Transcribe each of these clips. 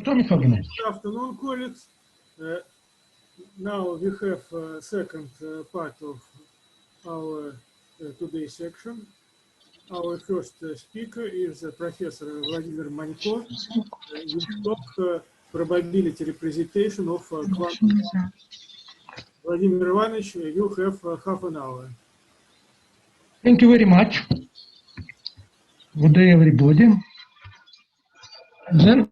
Good afternoon, colleagues. Now we have second part of our today's section. Our first speaker is Professor Vladimir Man'ko. Will talk probability representation of quantum. Vladimir Ivanovich, you have half an hour. Thank you very much. Good day, everybody. Then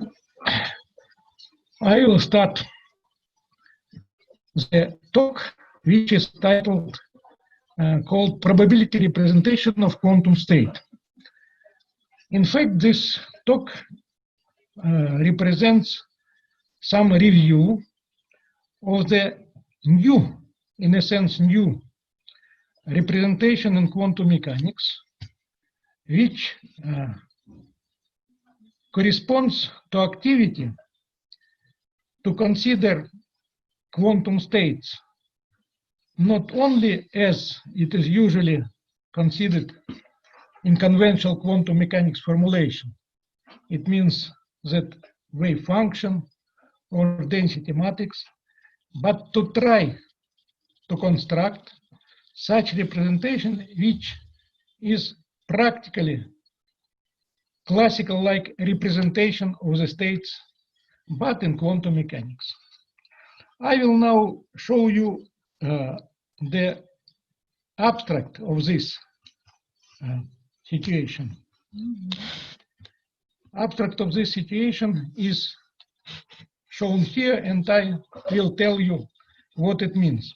I will start the talk, which is titled called Probability Representation of Quantum State. In fact, this talk represents some review of the new, in a sense, new representation in quantum mechanics, which corresponds to activity to consider quantum states not only as it is usually considered in conventional quantum mechanics formulation. It means that wave function or density matrix, but to try to construct such representation which is practically classical-like representation of the states, but in quantum mechanics. I will now show you the abstract of this situation. Abstract of this situation is shown here, and I will tell you what it means.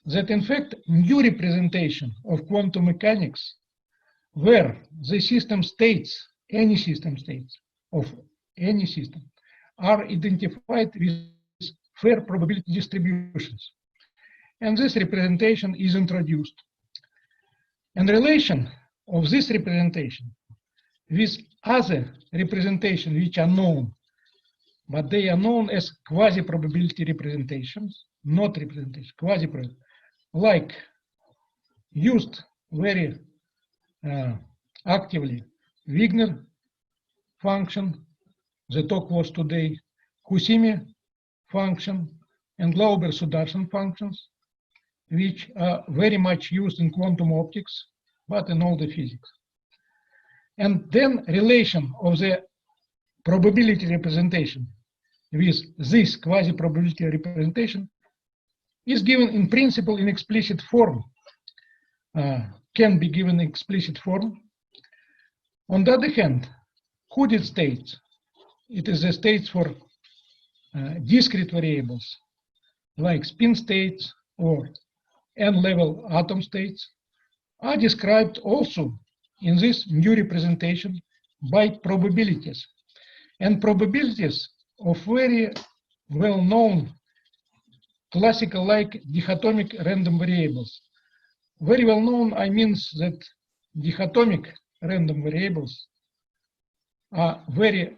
That in fact, new representation of quantum mechanics, where the system states, any system states of any system, are identified with fair probability distributions. And this representation is introduced. And relation of this representation with other representations which are known, but they are known as quasi-probability representations, not representation, quasi-probability, like used very actively Wigner function, the talk was today, Kusimi function, and Glauber-Sudarshan functions, which are very much used in quantum optics, but in all the physics. And then relation of the probability representation with this quasi-probability representation is given in principle in explicit form, can be given in explicit form. On the other hand, hooded states, it is the states for discrete variables, like spin states or n-level atom states, are described also in this new representation by probabilities. And probabilities of very well-known classical-like dichotomic random variables. Very well-known, I mean that dichotomic random variables are very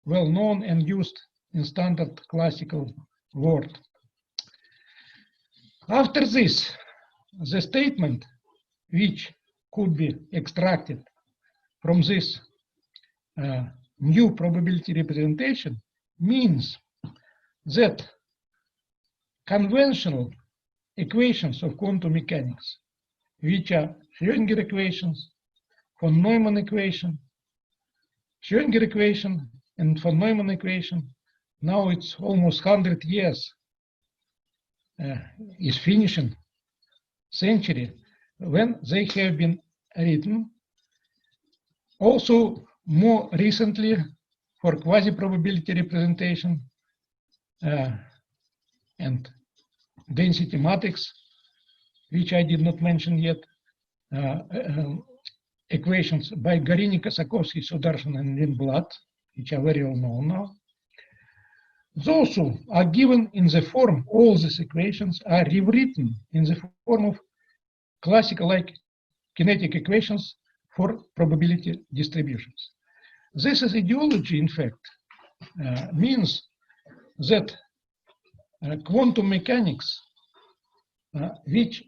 well-known and used in standard classical world. After this, the statement which could be extracted from this new probability representation means that conventional equations of quantum mechanics, which are Schrödinger equations, von Neumann equation, Schrödinger equation, and von Neumann equation, now it's almost 100 years, is finishing century, when they have been written. Also, more recently, for quasi-probability representation and density matrix, which I did not mention yet, equations by Gorini, Kosakovsky, Sudarshan, and Lindblad, which are very well known now. Those who are given in the form, all these equations are rewritten in the form of classical-like kinetic equations for probability distributions. This is ideology, in fact, means that quantum mechanics, which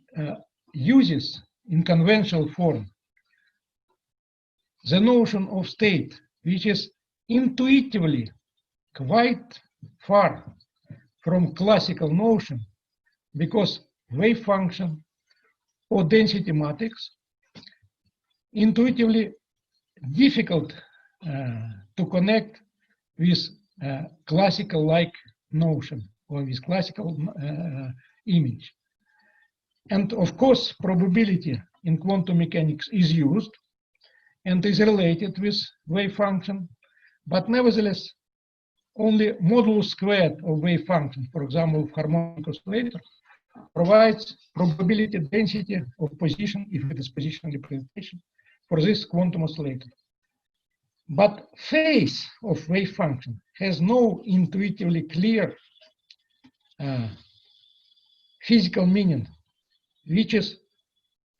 uses in conventional form the notion of state, which is intuitively quite far from classical notion, because wave function or density matrix intuitively difficult to connect with classical-like notion or with classical image. And of course, probability in quantum mechanics is used and is related with wave function, but nevertheless, only modulus squared of wave function, for example, of harmonic oscillator, provides probability density of position, if it is position representation, for this quantum oscillator. But phase of wave function has no intuitively clear physical meaning, which is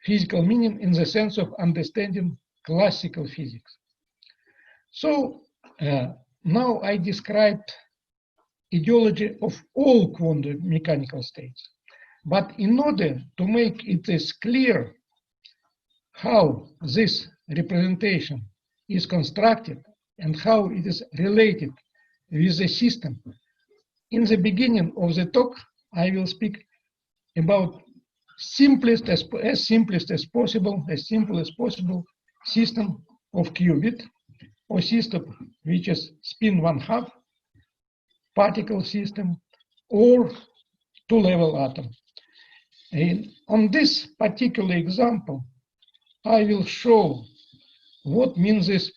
physical meaning in the sense of understanding classical physics. So now I described ideology of all quantum mechanical states. But in order to make it as clear how this representation is constructed and how it is related with the system, in the beginning of the talk, I will speak about simple as possible system of qubit, or system which is spin 1/2 particle system, or two-level atom. And on this particular example, I will show what means this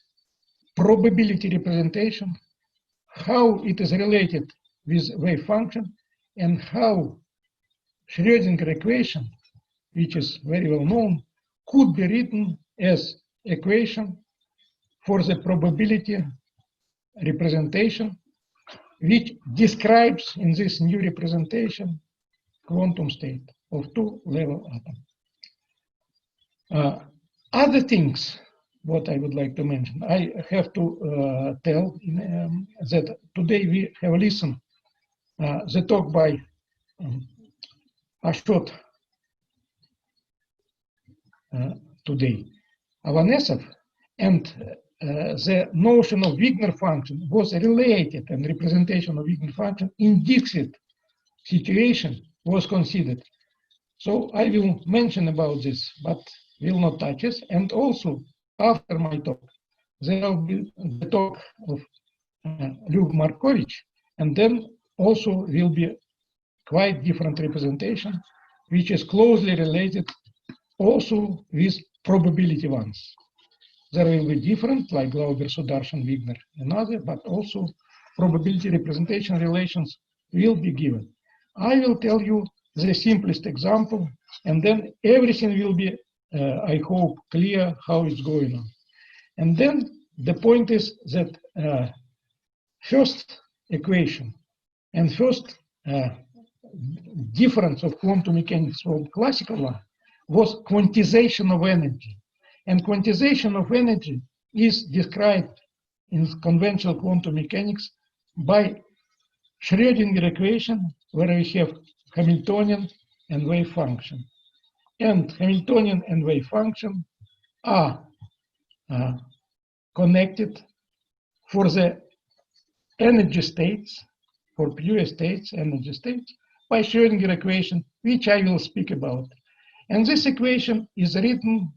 probability representation, how it is related with wave function, and how Schrödinger equation, which is very well known, could be written as equation for the probability representation, which describes in this new representation quantum state of two-level atom. Other things what I would like to mention, I have to tell that today we have listened the talk by Ashot today, Avanesov, and the notion of Wigner function was related, and representation of Wigner function in Dixit situation was considered. So I will mention about this, but will not touch it. And also, after my talk, there will be the talk of Liubov Markovich, and then also will be quite different representation, which is closely related also with probability ones. There will be different, like Glauber, Sudarshan, Wigner, and other, but also probability representation relations will be given. I will tell you the simplest example, and then everything will be, I hope, clear how it's going on. And then the point is that first equation and first difference of quantum mechanics from classical one was quantization of energy. And quantization of energy is described in conventional quantum mechanics by Schrödinger equation, where we have Hamiltonian and wave function. And Hamiltonian and wave function are connected for the energy states, for pure states, energy states, by Schrödinger equation, which I will speak about. And this equation is written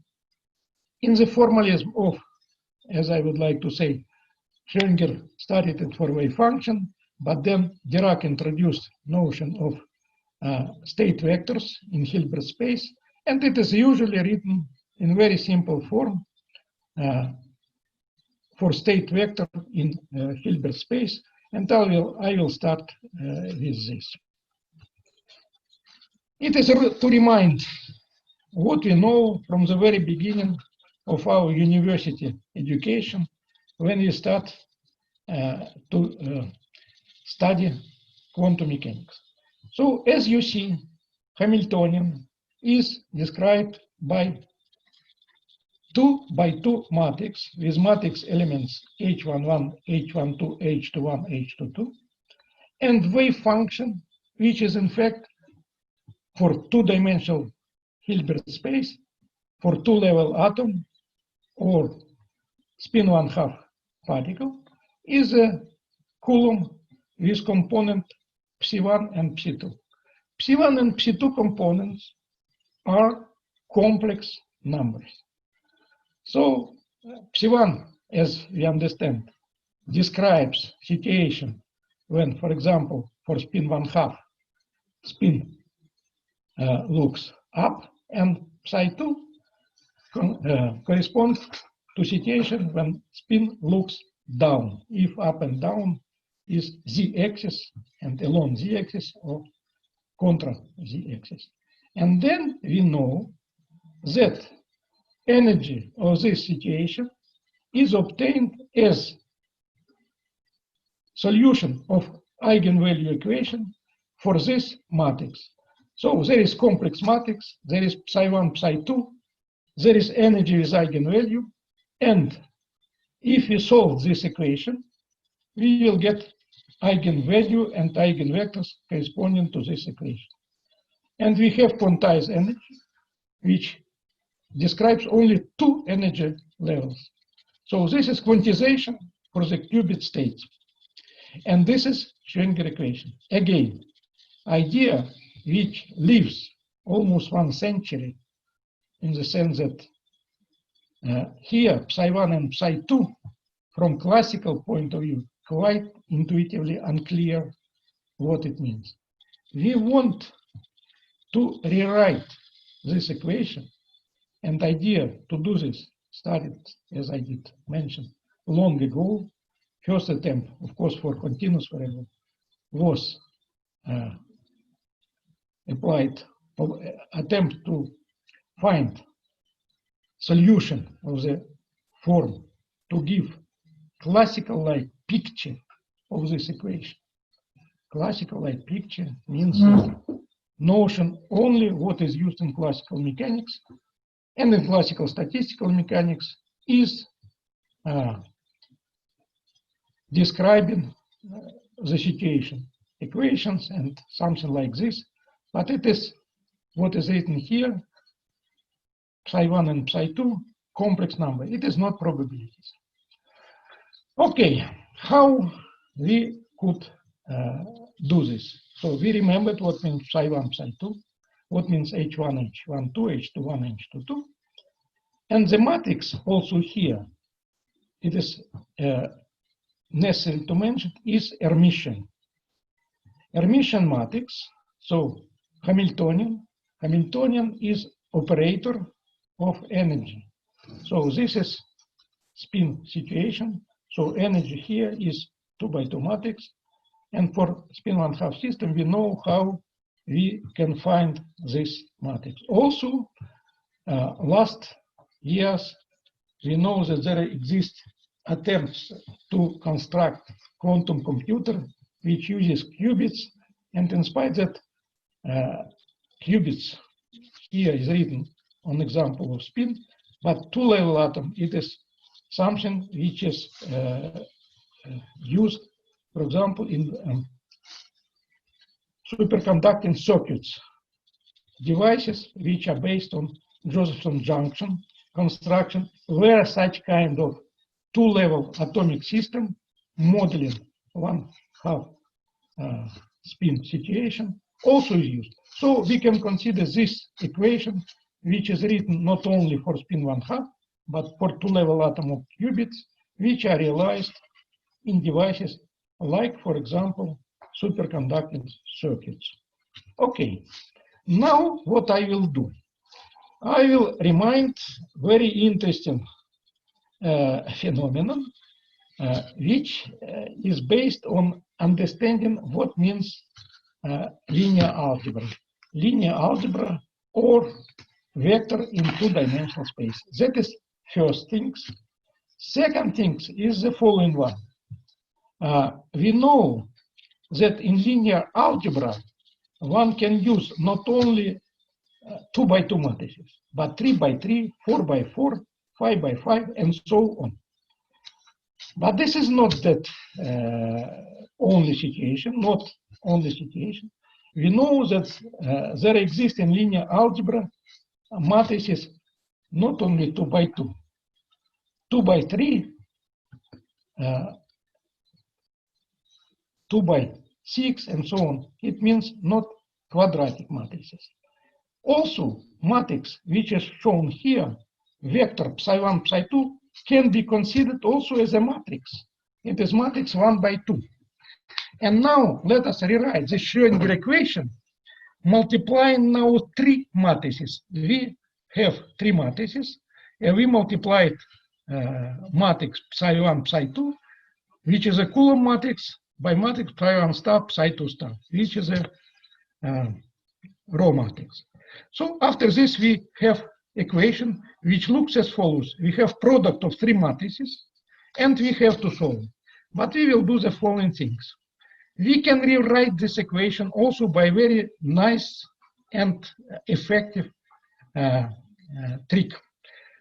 in the formalism of, as I would like to say, Schrödinger started it for wave function, but then Dirac introduced notion of state vectors in Hilbert space, and it is usually written in very simple form for state vector in Hilbert space, and I will start with this. It is to remind what we know from the very beginning of our university education when we start to study quantum mechanics. So as you see, Hamiltonian is described by 2x2 matrix with matrix elements H11, H12, H21, H22, and wave function, which is in fact for two-dimensional Hilbert space, for two-level atom or spin 1/2 particle, is a Coulomb with component psi1 and psi2. Psi1 and psi2 components are complex numbers. So psi1, as we understand, describes situation when, for example, for spin 1/2, spin looks up, and psi2 corresponds to situation when spin looks down, if up and down is z-axis and along z-axis or contra z-axis. And then we know that energy of this situation is obtained as solution of eigenvalue equation for this matrix. So there is complex matrix, there is psi1, psi2, there is energy with eigenvalue, and if we solve this equation, we will get eigenvalue and eigenvectors corresponding to this equation. And we have quantized energy, which describes only two energy levels. So this is quantization for the qubit states. And this is Schrödinger equation. Again, idea which lives almost 1 century, in the sense that here psi1 and psi2, from classical point of view, quite intuitively unclear what it means. We want to rewrite this equation, and idea to do this started, as I did mention, long ago. First attempt, of course, for continuous variable was applied, attempt to find solution of the form to give classical-like picture of this equation. Classical-like picture means notion only what is used in classical mechanics and in classical statistical mechanics is describing the situation, equations and something like this, but it is what is written here, psi1 and psi2, complex number. It is not probabilities. Okay, how we could do this? So we remembered what means psi1, psi2, what means h1, h12, h21, h22. And the matrix also here, it is necessary to mention, is Hermitian. Hermitian matrix, so Hamiltonian. Hamiltonian is operator of energy. So this is spin situation. So energy here is 2 by 2 matrix. And for spin 1/2 system, we know how we can find this matrix. Also, last years, we know that there exist attempts to construct quantum computer which uses qubits, and in spite that qubits here is written on example of spin, but two-level atom, it is something which is used, for example, in superconducting circuits, devices which are based on Josephson junction construction, where such kind of two-level atomic system modeling 1/2 spin situation also is used. So we can consider this equation, which is written not only for spin 1/2, but for two-level atom of qubits, which are realized in devices like, for example, superconducting circuits. Okay, now what I will do, I will remind very interesting phenomenon, which is based on understanding what means linear algebra. Linear algebra or vector in two-dimensional space. That is first things. Second things is the following one. We know that in linear algebra, one can use not only 2 by 2 matrices, but 3 by 3, 4 by 4, 5 by 5, and so on. But this is not that only situation, not only situation. We know that there exist in linear algebra matrices not only 2 by 2, 2 by 3, 2 by 6, and so on. It means not quadratic matrices. Also, matrix, which is shown here, vector psi1, psi2, can be considered also as a matrix. It is matrix 1 by 2. And now let us rewrite the Schrödinger equation, multiplying now 3 matrices. We have 3 matrices, and we multiplied matrix psi1, psi2, which is a Coulomb matrix, by matrix psi1 star, psi2 star, which is a row matrix. So after this, we have equation which looks as follows. We have product of 3 matrices, and we have to solve. But we will do the following things. We can rewrite this equation also by very nice and effective trick.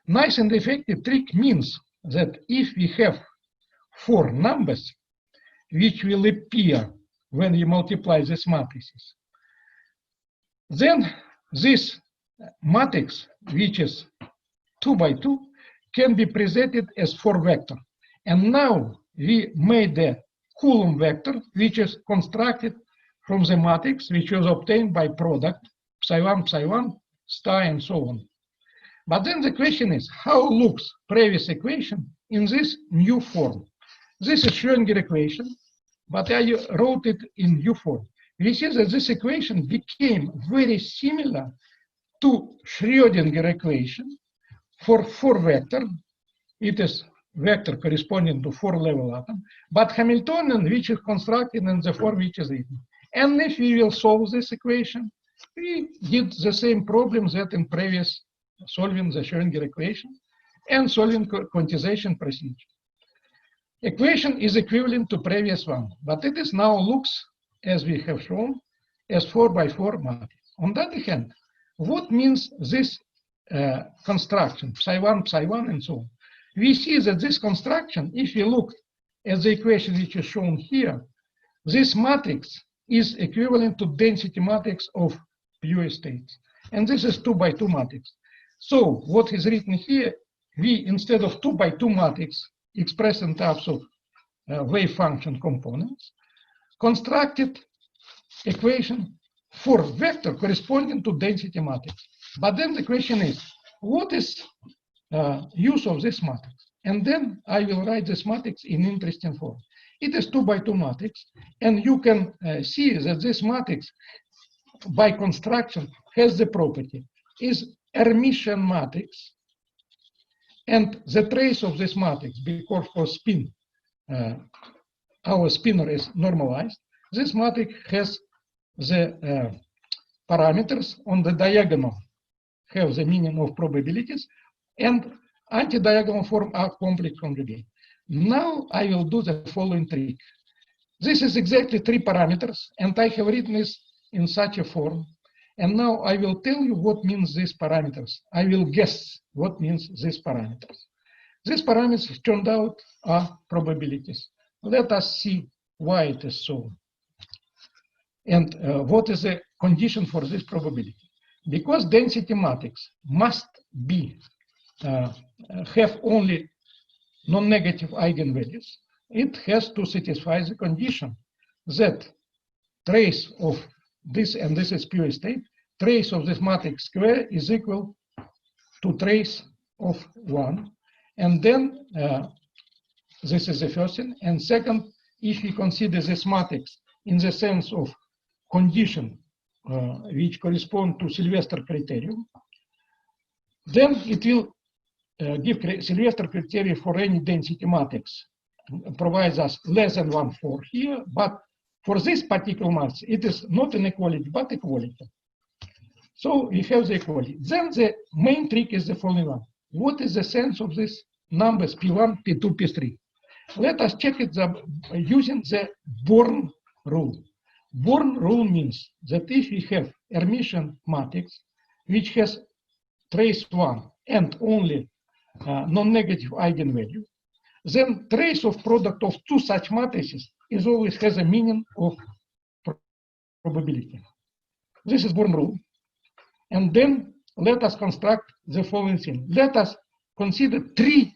Nice and effective trick means that if we have 4 numbers which will appear when you multiply these matrices, then this matrix, which is 2 by 2, can be presented as 4 vector. And now we made a Coulomb vector, which is constructed from the matrix, which was obtained by product psi1, psi1, star, and so on. But then the question is, how looks previous equation in this new form? This is Schrödinger equation, but I wrote it in new form. We see that this equation became very similar to Schrödinger equation for 4 vector. It is vector corresponding to 4 level atom, but Hamiltonian, which is constructed in the form which is written. And if we will solve this equation, we did the same problems that in previous solving the Schrödinger equation and solving quantization procedure. Equation is equivalent to previous one, but it is now looks, as we have shown, as 4 by 4 matrix. On the other hand, what means this construction, psi1, psi1, and so on? We see that this construction, if you look at the equation which is shown here, this matrix is equivalent to density matrix of pure states. And this is 2 by 2 matrix. So what is written here, we, instead of 2 by 2 matrix expressed in terms of wave function components, constructed equation for vector corresponding to density matrix. But then the question is, what is use of this matrix? And then I will write this matrix in interesting form. It is 2 by 2 matrix, and you can see that this matrix, by construction, has the property is Hermitian matrix, and the trace of this matrix, because for spin, our spinor is normalized, this matrix has the parameters on the diagonal, have the meaning of probabilities, and anti-diagonal form are complex conjugate. Now I will do the following trick. This is exactly 3 parameters, and I have written this in such a form. And now I will tell you what means these parameters. I will guess what means these parameters. These parameters turned out are probabilities. Let us see why it is so. And what is the condition for this probability? Because density matrix must be have only non-negative eigenvalues, it has to satisfy the condition that trace of this, and this is pure state, trace of this matrix square is equal to trace of 1. And then this is the first thing. And second, if we consider this matrix in the sense of condition which correspond to Sylvester criterion, then it will give Sylvester criteria for any density matrix, provides us less than 1/4 here, but for this particular matrix, it is not inequality, but equality. So we have the equality. Then the main trick is the following one. What is the sense of these numbers P1, P2, P3? Let us check it using the Born rule. Born rule means that if we have Hermitian matrix, which has trace 1 and only non-negative eigenvalue, then trace of product of 2 such matrices is always has a meaning of probability. This is Born rule. And then let us construct the following thing. Let us consider 3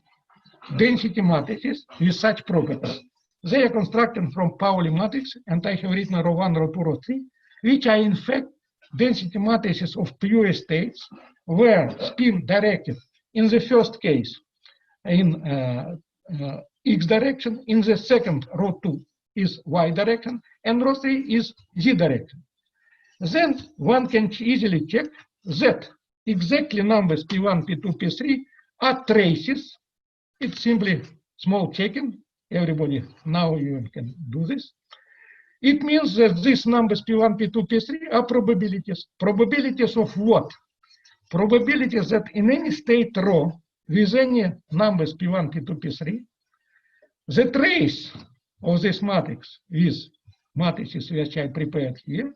density matrices with such properties. They are constructed from Pauli matrix, and I have written row 1, row 2, row 3, which are in fact density matrices of pure states, where spin directed in the first case in x direction, in the second row 2 is y direction, and row 3 is z direction. Then one can easily check that exactly numbers P1, P2, P3 are traces. It's simply small checking. Everybody now you can do this. It means that these numbers P1, P2, P3 are probabilities. Probabilities of what? Probabilities that in any state row with any numbers P1, P2, P3, the trace of this matrix with matrices which I prepared here,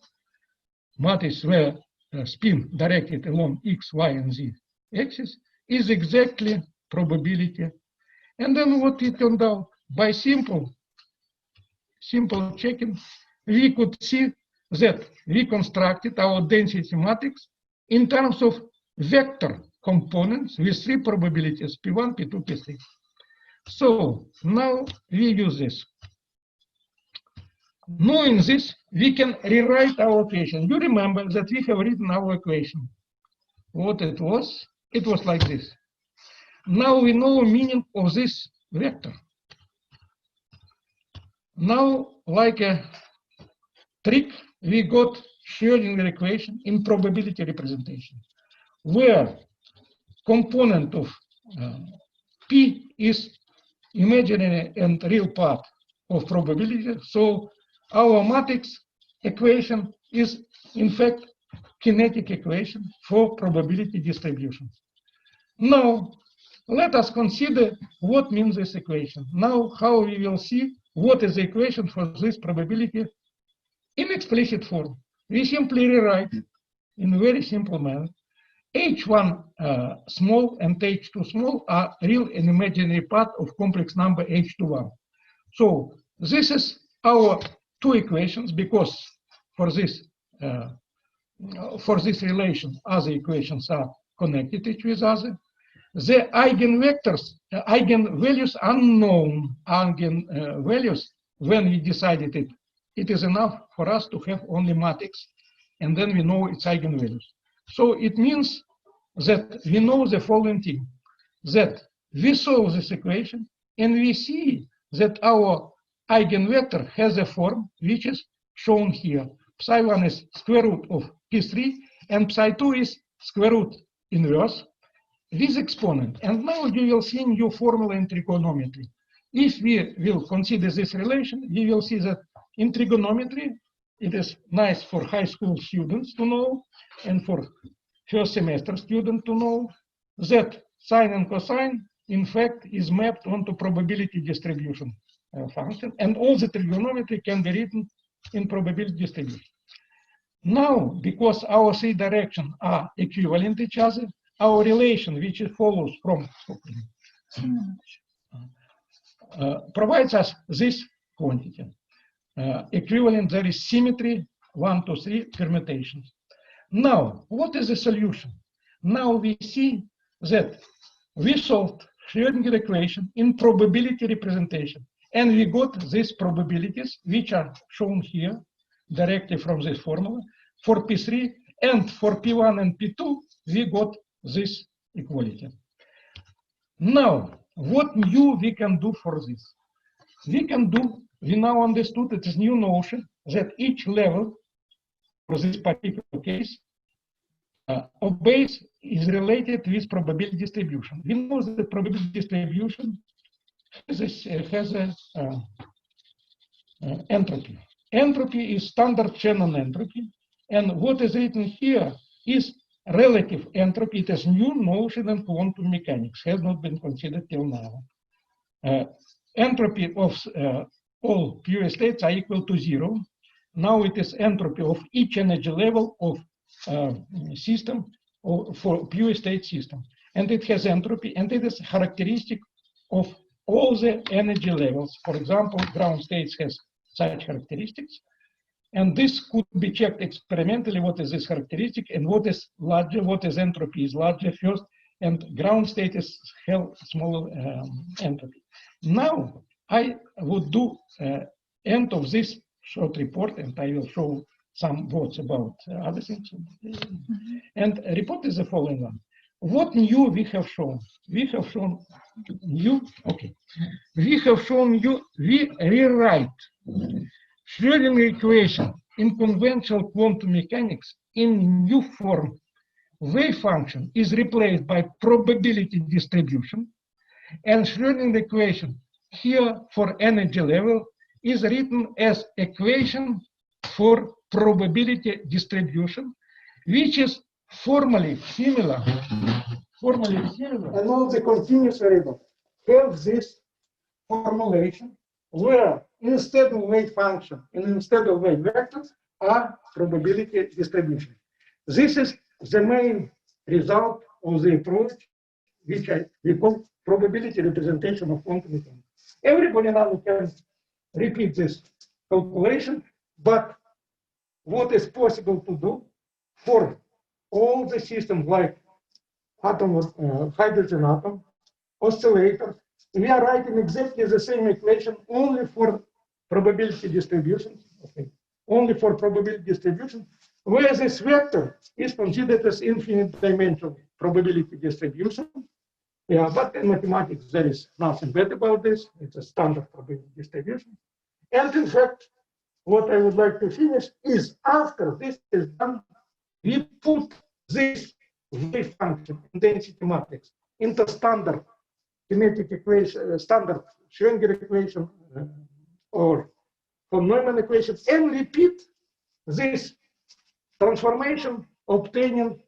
matrix where spin directed along x, y, and z axis, is exactly probability. And then what it turned out, by simple checking, we could see that we constructed our density matrix in terms of vector components with 3 probabilities, P1, P2, P3. So now we use this. Knowing this, we can rewrite our equation. You remember that we have written our equation. What it was? It was like this. Now we know the meaning of this vector. Now, like a trick, we got Schrödinger equation in probability representation, where component of P is imaginary and real part of probability. So our matrix equation is, in fact, kinetic equation for probability distribution. Now, let us consider what means this equation. Now, how we will see what is the equation for this probability in explicit form. We simply rewrite in a very simple manner. H1 small and H2 small are real and imaginary part of complex number H21. So this is our two equations, because for this relation, other equations are connected each with other. The eigenvectors, eigenvalues unknown, eigenvalues, when we decided it is enough for us to have only matrix, and then we know its eigenvalues. So it means that we know the following thing, that we solve this equation, and we see that our eigenvector has a form which is shown here. Psi1 is square root of P3, and Psi2 is square root inverse with exponent. And now you will see new formula in trigonometry. If we will consider this relation, we will see that in trigonometry, it is nice for high school students to know, and for first semester student to know, that sine and cosine, in fact, is mapped onto probability distribution function, and all the trigonometry can be written in probability distribution. Now, because our three directions are equivalent to each other, our relation, which follows from, provides us this quantity. Equivalent, there is symmetry, 1, 2, 3 permutations. Now, what is the solution? Now we see that we solved Schrödinger equation in probability representation, and we got these probabilities, which are shown here directly from this formula for P3, and for P1 and P2, we got this equality. Now, what new we can do for this? We now understood it is new notion that each level for this particular case is related with probability distribution. We know that the probability distribution has entropy. Entropy is standard Shannon entropy, and what is written here is relative entropy. It is new notion in quantum mechanics, has not been considered till now. Entropy of all pure states are equal to 0. Now it is entropy of each energy level of system for pure state system, and it has entropy, and it is characteristic of all the energy levels. For example, ground states has such characteristics, and this could be checked experimentally. What is this characteristic, and what is larger? What is entropy is larger first, and ground state is smaller entropy. Now I would do end of this short report, and I will show some words about other things. And report is the following one. What new we have shown? We have shown you, okay. We have shown you, we rewrite Schrödinger equation in conventional quantum mechanics in new form. Wave function is replaced by probability distribution, and Schrödinger equation here for energy level is written as equation for probability distribution, which is formally similar. And all the continuous variables have this formulation where instead of wave function and instead of wave vectors are probability distribution. This is the main result of the approach, which we call probability representation of quantum mechanics. Everybody now can repeat this calculation, but what is possible to do for all the systems like atom, hydrogen atom, oscillator, we are writing exactly the same equation only for probability distribution, okay, only for probability distribution, where this vector is considered as infinite dimensional probability distribution. Yeah, but in mathematics, there is nothing bad about this. It's a standard probability distribution. And in fact, what I would like to finish is after this is done, we put this wave function in density matrix into standard kinetic equation, standard Schrödinger equation, or von Neumann equation, and repeat this transformation, obtaining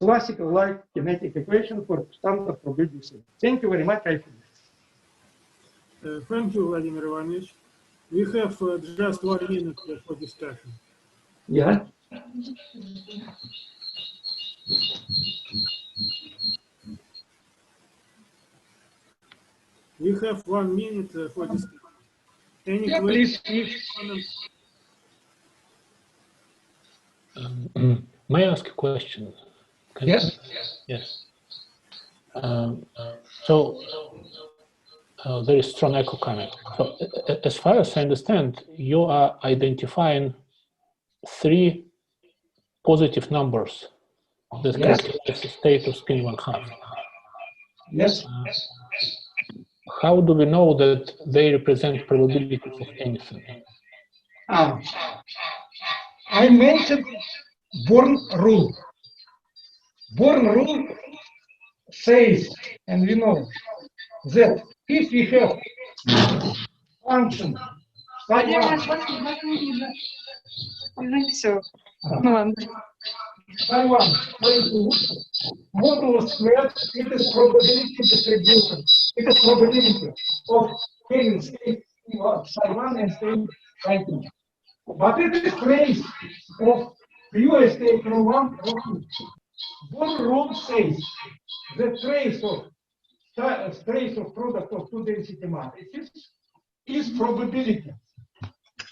classical like kinetic equation for standard probability. Thank you very much. I finished. Thank you, Vladimir Ivanovich. We have just 1 minute for discussion. Yeah. We have 1 minute for discussion. Any questions? May I ask a question? Yes. Yes. So there is strong echo coming. So as far as I understand, you are identifying 3 positive numbers that characterize the state of spin 1/2. Yes. How do we know that they represent probabilities of anything? I mentioned Born rule. Born rule says, and we know, that if we have function psi 1, psi 2, modulus squared, it is probability distribution. It is probability of having state psi 1 and state psi 2. But it is trace of pure state from 1 or 2. Born rule says the trace of product of two density matrices is probability.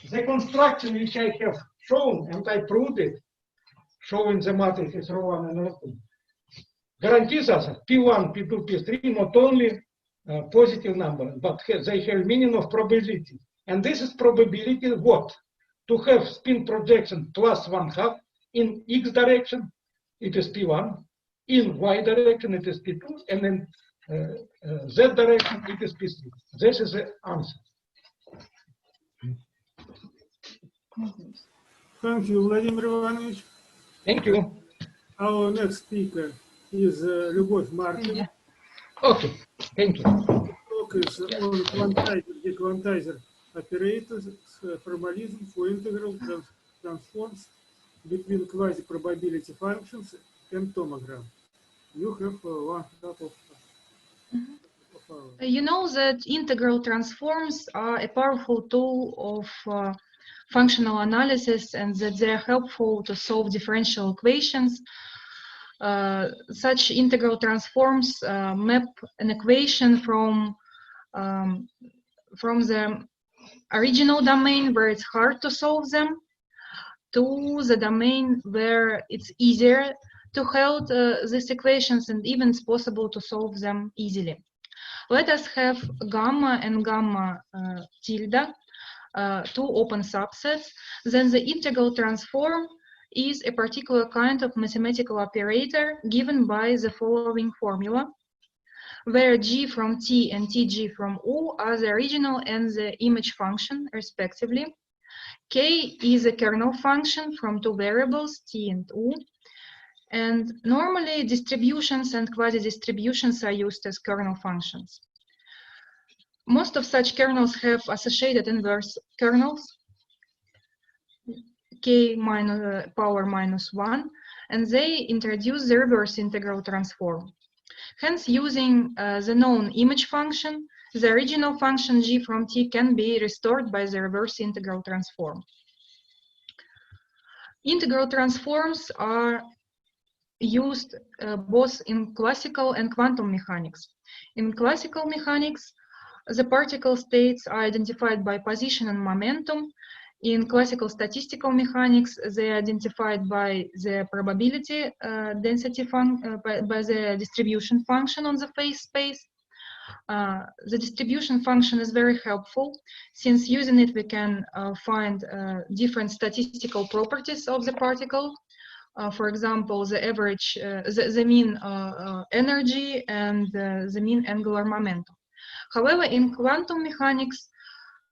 The construction which I have shown, and I proved it, showing the matrices ρ1 and ρ2, guarantees us P1, P2, P3 not only positive numbers, but they have meaning of probability. And this is probability what? To have spin projection plus 1/2 in x direction, it is P1, in y direction, it is P2, and in z direction, it is P3. This is the answer. Thank you, Vladimir Ivanovich. Thank you. Our next speaker is Liubov Martin. Okay, thank you. Focus on Quantizer-Dequantizer operators, formalism for integral transforms between quasi-probability functions and Tomogram. You have 1/2 of hour. You know that integral transforms are a powerful tool of functional analysis, and that they are helpful to solve differential equations. Such integral transforms map an equation from the original domain where it's hard to solve them to the domain where it's easier to hold these equations, and even it's possible to solve them easily. Let us have gamma and gamma tilde, two open subsets. Then the integral transform is a particular kind of mathematical operator given by the following formula, where g from t and tg from u are the original and the image function, respectively. K is a kernel function from two variables, t and u. And normally, distributions and quasi-distributions are used as kernel functions. Most of such kernels have associated inverse kernels, k minus power minus 1, and they introduce the reverse integral transform. Hence, using the known image function, the original function g from t can be restored by the reverse integral transform. Integral transforms are used both in classical and quantum mechanics. In classical mechanics, the particle states are identified by position and momentum. In classical statistical mechanics, they are identified by the probability density by the distribution function on the phase space. The distribution function is very helpful, since using it we can find different statistical properties of the particle. For example, the average, the mean energy and the mean angular momentum. However, in quantum mechanics,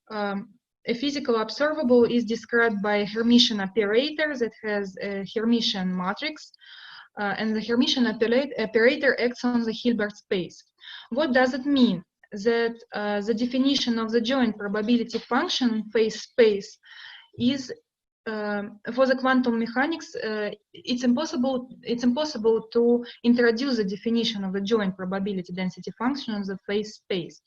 a physical observable is described by a Hermitian operator that has a Hermitian matrix, and the Hermitian operator acts on the Hilbert space. What does it mean? That the definition of the joint probability function phase space is for the quantum mechanics, it's impossible to introduce the definition of the joint probability density function on the phase space.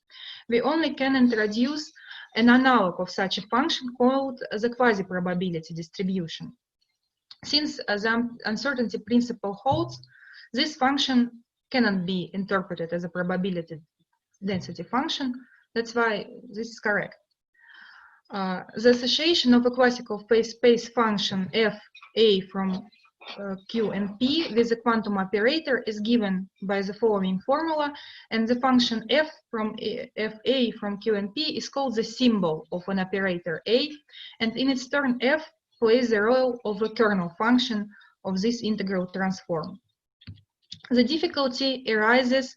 We only can introduce an analog of such a function called the quasi-probability distribution. Since the uncertainty principle holds, this function cannot be interpreted as a probability density function. That's why this is correct. The association of a classical phase space function f a from q and p with the quantum operator is given by the following formula, and the function f a from q and p is called the symbol of an operator a, and in its turn f plays the role of a kernel function of this integral transform. The difficulty arises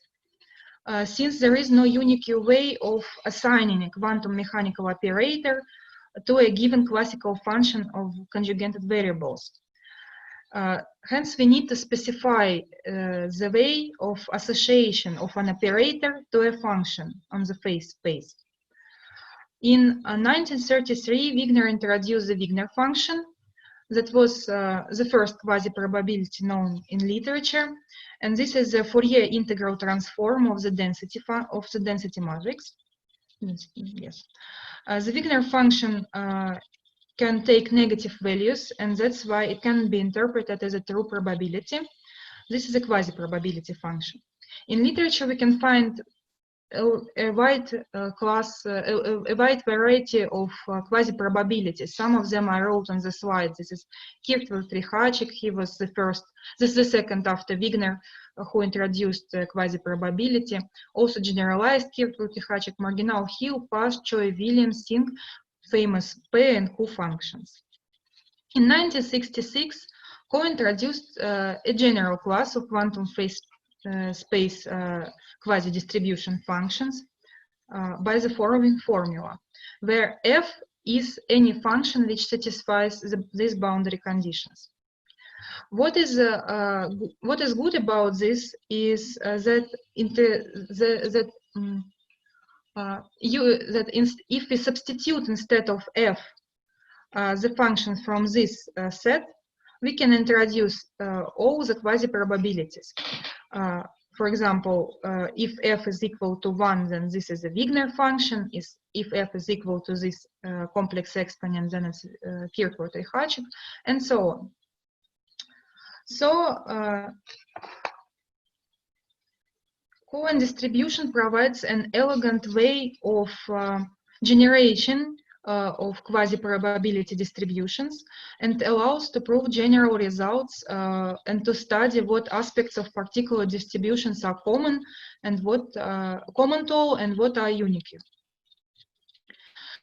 since there is no unique way of assigning a quantum mechanical operator to a given classical function of conjugated variables. Hence, we need to specify the way of association of an operator to a function on the phase space. In 1933, Wigner introduced the Wigner function. That was the first quasi-probability known in literature, and this is a Fourier integral transform of the density matrix. Yes, the Wigner function can take negative values, and that's why it can be interpreted as a true probability. This is a quasi-probability function. In literature, we can find a wide variety of quasi-probabilities. Some of them I wrote on the slide. This is Kirchhoff-Tricharczyk. He was the first. This is the second after Wigner who introduced quasi-probability. Also generalized Kirchhoff-Tricharczyk, Marginal, Hill, Pasch, Choi, Williams, Singh, famous P and Q functions. In 1966, Ko introduced a general class of quantum phase space quasi-distribution functions by the following formula, where f is any function which satisfies these boundary conditions. What is good about this is that if we substitute instead of f the functions from this set, we can introduce all the quasi-probabilities. For example, if f is equal to 1, then this is a Wigner function. If f is equal to this complex exponent, then it's Kirchhoff-Tricharczyk, and so on. So, Cohen distribution provides an elegant way of generation of quasi-probability distributions and allows to prove general results and to study what aspects of particular distributions are common and what common to all and what are unique.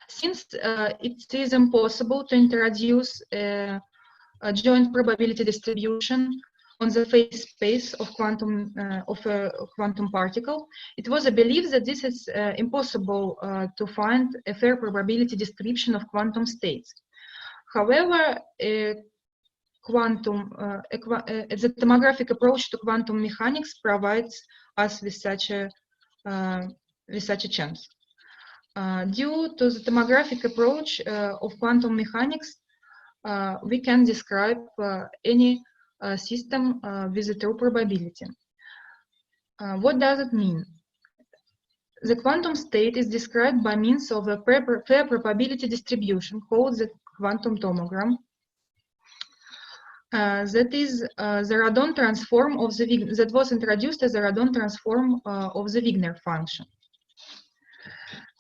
Since it is impossible to introduce a joint probability distribution on the phase space of a quantum particle, it was a belief that this is impossible to find a fair probability description of quantum states. However, the tomographic approach to quantum mechanics provides us with such a chance. Due to the tomographic approach of quantum mechanics, we can describe any system with a true probability. What does it mean? The quantum state is described by means of a fair probability distribution called the quantum tomogram. That is the Radon transform of the that was introduced as a Radon transform of the Wigner function.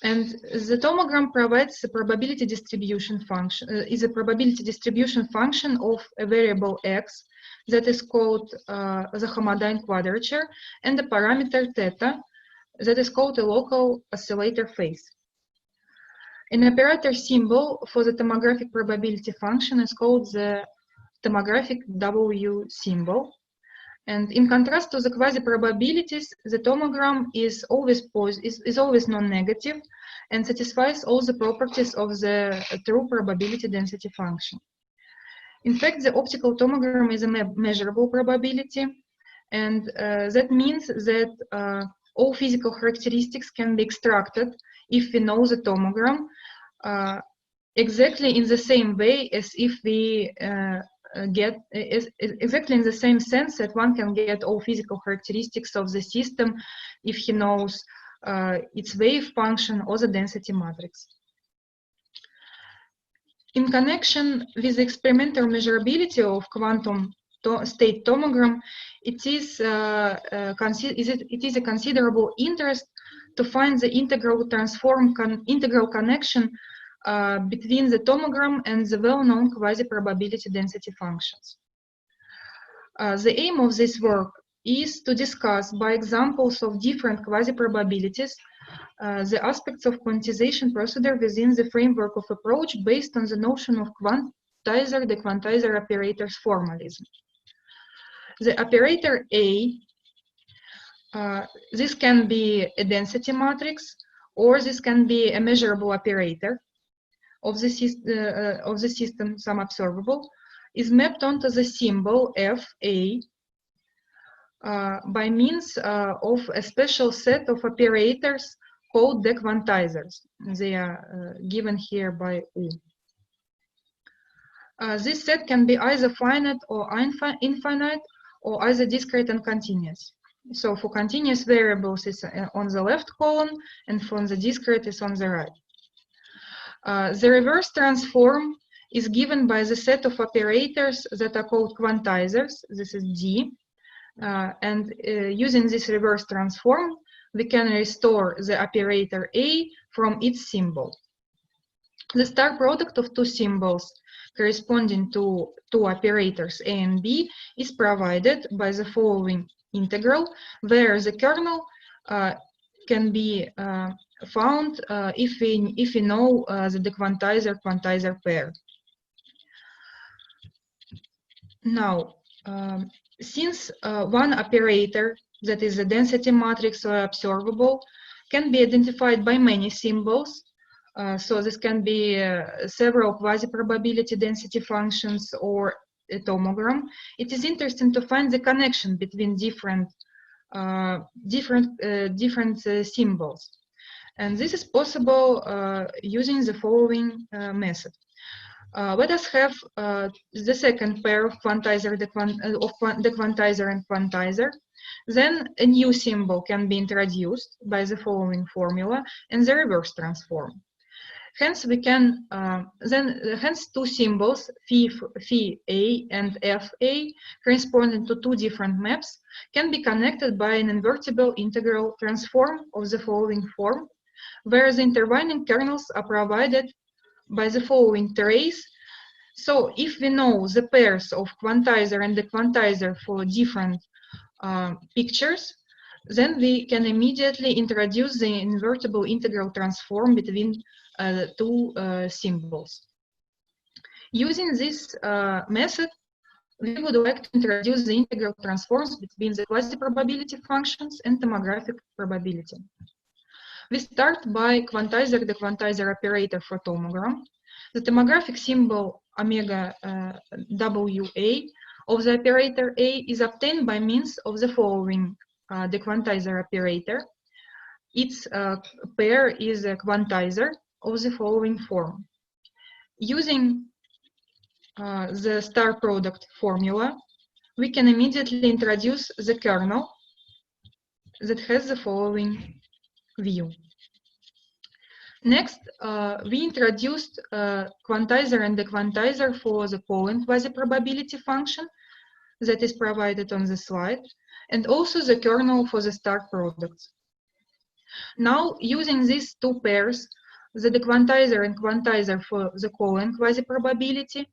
And the tomogram provides a probability distribution function, is a probability distribution function of a variable x that is called the homodyne quadrature and the parameter theta that is called a local oscillator phase. An operator symbol for the tomographic probability function is called the tomographic W symbol. And in contrast to the quasi-probabilities, the tomogram is always non-negative and satisfies all the properties of the true probability density function. In fact, the optical tomogram is a measurable probability, and that means that all physical characteristics can be extracted if we know the tomogram exactly in the same way as if we exactly in the same sense that one can get all physical characteristics of the system if he knows its wave function or the density matrix. In connection with the experimental measurability of quantum state tomogram, it is a considerable interest to find the integral connection between the tomogram and the well-known quasi-probability density functions. The aim of this work is to discuss by examples of different quasi-probabilities the aspects of quantization procedure within the framework of approach based on the notion of Quantizer-Dequantizer operators formalism. The operator A, this can be a density matrix, or this can be a measurable operator of the system, some observable, is mapped onto the symbol FA by means of a special set of operators called dequantizers. They are given here by U. This set can be either finite or infinite, or either discrete and continuous. So for continuous variables is on the left column, and for the discrete is on the right. The reverse transform is given by the set of operators that are called quantizers. This is D. And using this reverse transform, we can restore the operator A from its symbol. The star product of two symbols corresponding to two operators A and B is provided by the following integral, where the kernel can be found if we know the dequantizer-quantizer pair. Now, since one operator, that is a density matrix or observable, can be identified by many symbols, so this can be several quasi-probability density functions or a tomogram, it is interesting to find the connection between different symbols. And this is possible using the following method. Let us have the second pair of quantizer and quantizer. Then a new symbol can be introduced by the following formula and the reverse transform. Hence, we can hence two symbols phi A and FA corresponding to two different maps can be connected by an invertible integral transform of the following form, where the intervening kernels are provided by the following trace. So if we know the pairs of quantizer and dequantizer for different pictures, then we can immediately introduce the invertible integral transform between two symbols. Using this method, we would like to introduce the integral transforms between the quasi-probability functions and tomographic probability. We start by Quantizer-Dequantizer operator for tomogram. The tomographic symbol omega WA of the operator A is obtained by means of the following dequantizer operator. Its pair is a quantizer of the following form. Using the star product formula, we can immediately introduce the kernel that has the following view. Next, we introduced quantizer and dequantizer for the Cohen quasi-probability function that is provided on the slide, and also the kernel for the star products. Now, using these two pairs, the dequantizer and quantizer for the Cohen quasi-probability,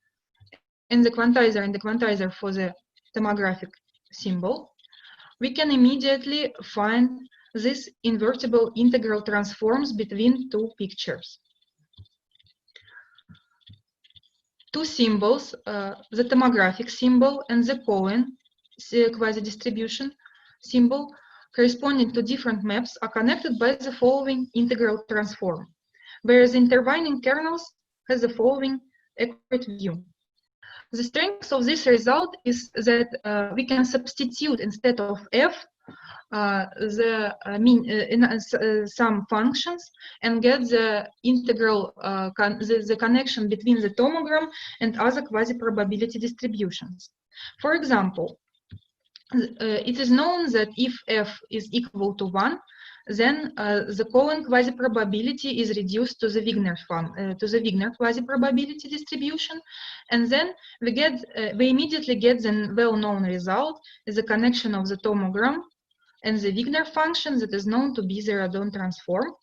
and the quantizer for the tomographic symbol, we can immediately find these invertible integral transforms between two pictures. Two symbols, the tomographic symbol and the Cohen quasi-distribution symbol, corresponding to different maps, are connected by the following integral transform, whereas intervening kernels has the following accurate view. The strength of this result is that we can substitute instead of f some functions and get the integral the connection between the tomogram and other quasi-probability distributions. For example, it is known that if f is equal to 1, then the Cohen quasi-probability is reduced to the Wigner quasi-probability distribution, and then we immediately get the well-known result is the connection of the tomogram and the Wigner function that is known to be the Radon transform.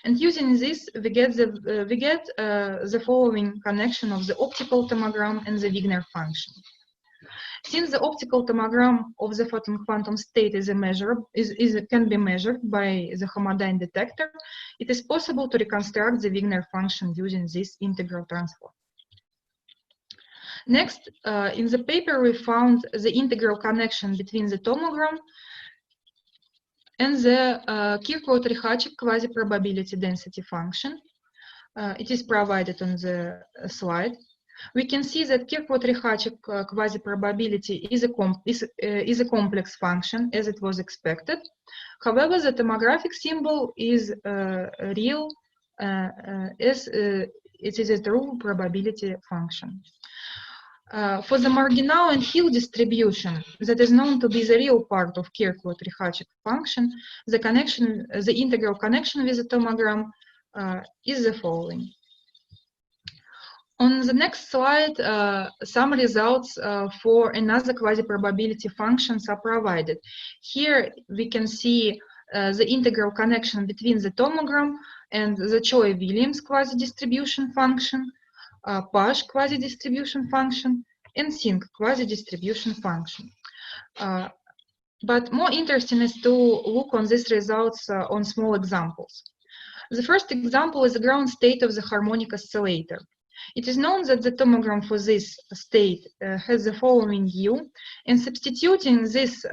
And using this, we get the following connection of the optical tomogram and the Wigner function. Since the optical tomogram of the photon quantum state can be measured by the homodyne detector, it is possible to reconstruct the Wigner function using this integral transform. Next, in the paper, we found the integral connection between the tomogram and the Kirchhoff-Ricacek quasi-probability density function. It is provided on the slide. We can see that Kirchhoff-Ricacek quasi-probability is a complex function, as it was expected. However, the tomographic symbol is real, as it is a true probability function. For the Marginal and Hill distribution that is known to be the real part of Kirchhoff-Ricacek function, the integral connection with the tomogram is the following. On the next slide, some results for another quasi-probability functions are provided. Here we can see the integral connection between the tomogram and the Choi-Williams quasi-distribution function, Pasch quasi-distribution function, and Singh quasi-distribution function. But more interesting is to look on these results on small examples. The first example is the ground state of the harmonic oscillator. It is known that the tomogram for this state has the following U, and substituting this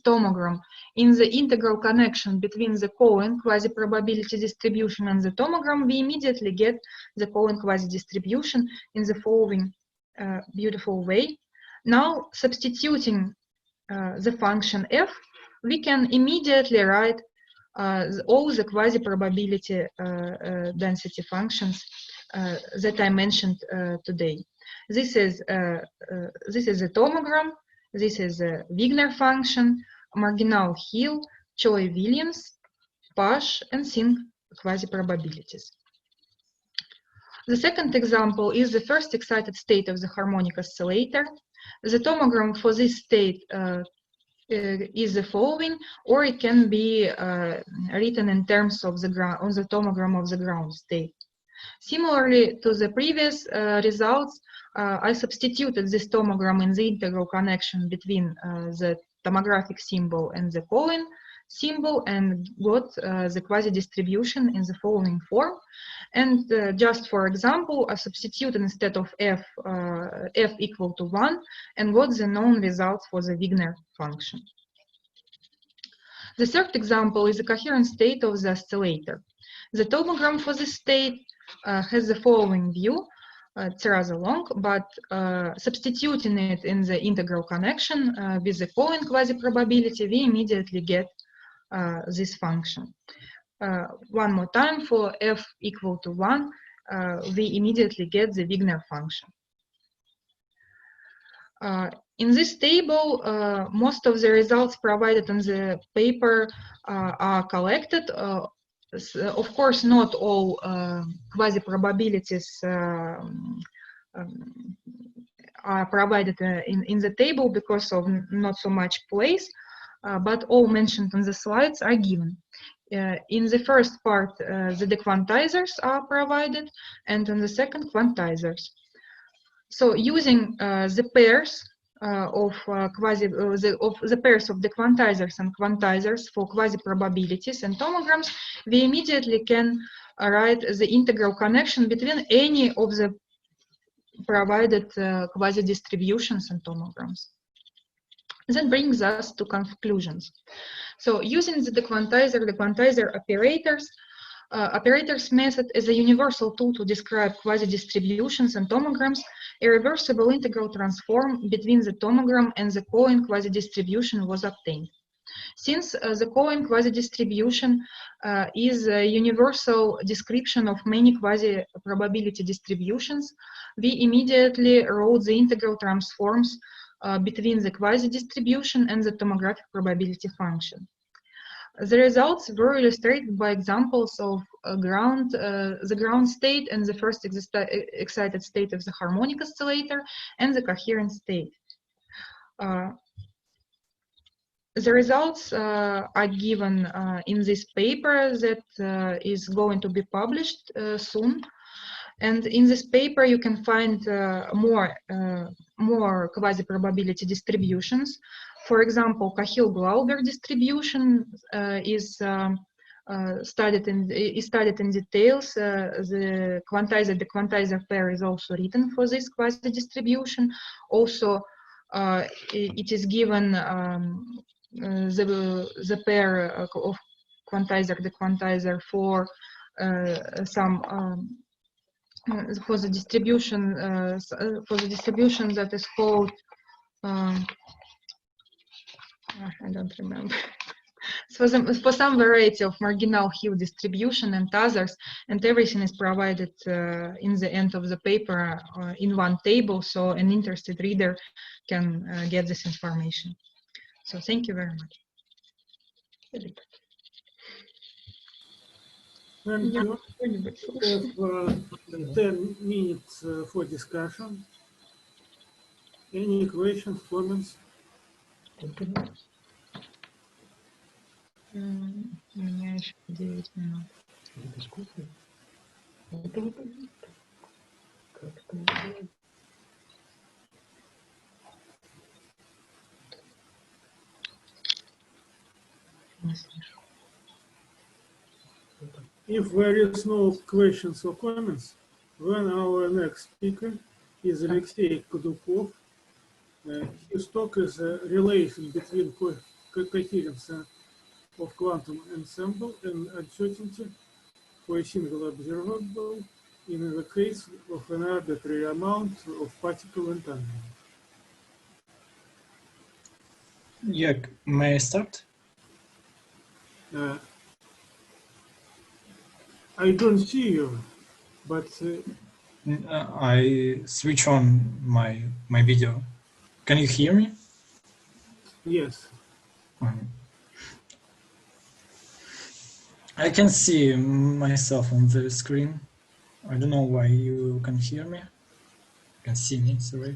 tomogram in the integral connection between the Cohen quasi-probability distribution and the tomogram, we immediately get the Cohen quasi-distribution in the following beautiful way. Now, substituting the function f, we can immediately write all the quasi-probability density functions that I mentioned today. This is a tomogram. This is a Wigner function, Marginal-Hill, Choi-Williams, Pasch, and Singh quasi-probabilities. The second example is the first excited state of the harmonic oscillator. The tomogram for this state is the following, or it can be written in terms of the ground on the tomogram of the ground state. Similarly to the previous results, I substituted this tomogram in the integral connection between the tomographic symbol and the colon symbol and got the quasi-distribution in the following form. And just for example, I substituted instead of f equal to 1 and got the known results for the Wigner function. The third example is the coherent state of the oscillator. The tomogram for this state has the following view. It's rather long, but substituting it in the integral connection with the following quasi-probability, we immediately get this function. One more time, for f equal to 1, we immediately get the Wigner function. In this table, most of the results provided in the paper are collected. Of course, not all quasi-probabilities are provided in the table because of not so much place, but all mentioned on the slides are given. In the first part, the dequantizers are provided, and in the second, quantizers. So using the pairs of the pairs of dequantizers and quantizers for quasi-probabilities and tomograms, we immediately can write the integral connection between any of the provided quasi-distributions and tomograms. That brings us to conclusions. So using the dequantizer operators, operators method is a universal tool to describe quasi-distributions and tomograms. A reversible integral transform between the tomogram and the Cohen quasi-distribution was obtained. Since the Cohen quasi-distribution is a universal description of many quasi-probability distributions, we immediately wrote the integral transforms between the quasi-distribution and the tomographic probability function. The results were illustrated by examples of the ground state and the first excited state of the harmonic oscillator and the coherent state. The results are given in this paper that is going to be published soon. And in this paper, you can find more quasi-probability distributions. For example, Cahill-Glauber distribution is studied in details. The Quantizer-Dequantizer pair is also written for this quasi-distribution. Also, it is given the pair of Quantizer-Dequantizer for some for the distribution that is called I don't remember. For some variety of marginal Hill distribution and others, and everything is provided in the end of the paper in one table, so an interested reader can get this information. So thank you very much. Thank you. We have 10 minutes for discussion. Any questions, comments? У меня еще 9 минут. Не слышу. If there is no questions or comments, then our next speaker is Alexey Kodukhov. His talk is a relation between coherence of quantum ensemble and uncertainty for a single observable in the case of an arbitrary amount of particle entanglement. Yeah, may I start? I don't see you, but I switch on my video. Can you hear me? yes. I can see myself on the screen. I don't know why you can hear me. You can see me, sorry.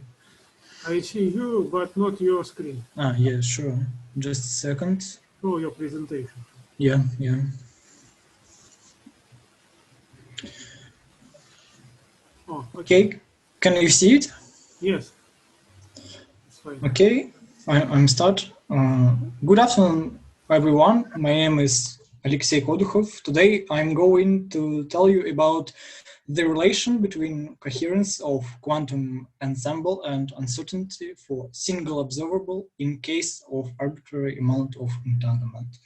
I see you, but not your screen. Yeah, sure. just a second. Show your presentation. Yeah, yeah. Oh, Okay, can you see it? Yes. It's fine. Okay, I'm start. Good afternoon, everyone. My name is Alexey Kodukhov. Today I'm going to tell you about the relation between coherence of quantum ensemble and uncertainty for single observable in case of arbitrary amount of entanglement.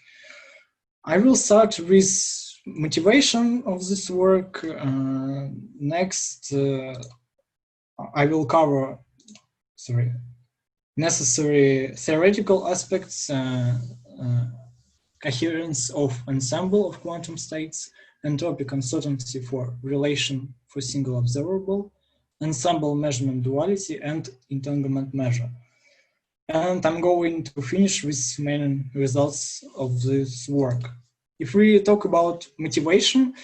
I will start with motivation of this work. Next, I will cover, necessary theoretical aspects, coherence of ensemble of quantum states, entropic uncertainty for relation for single observable, ensemble measurement duality, and entanglement measure. And I'm going to finish with main results of this work. If we talk about motivation,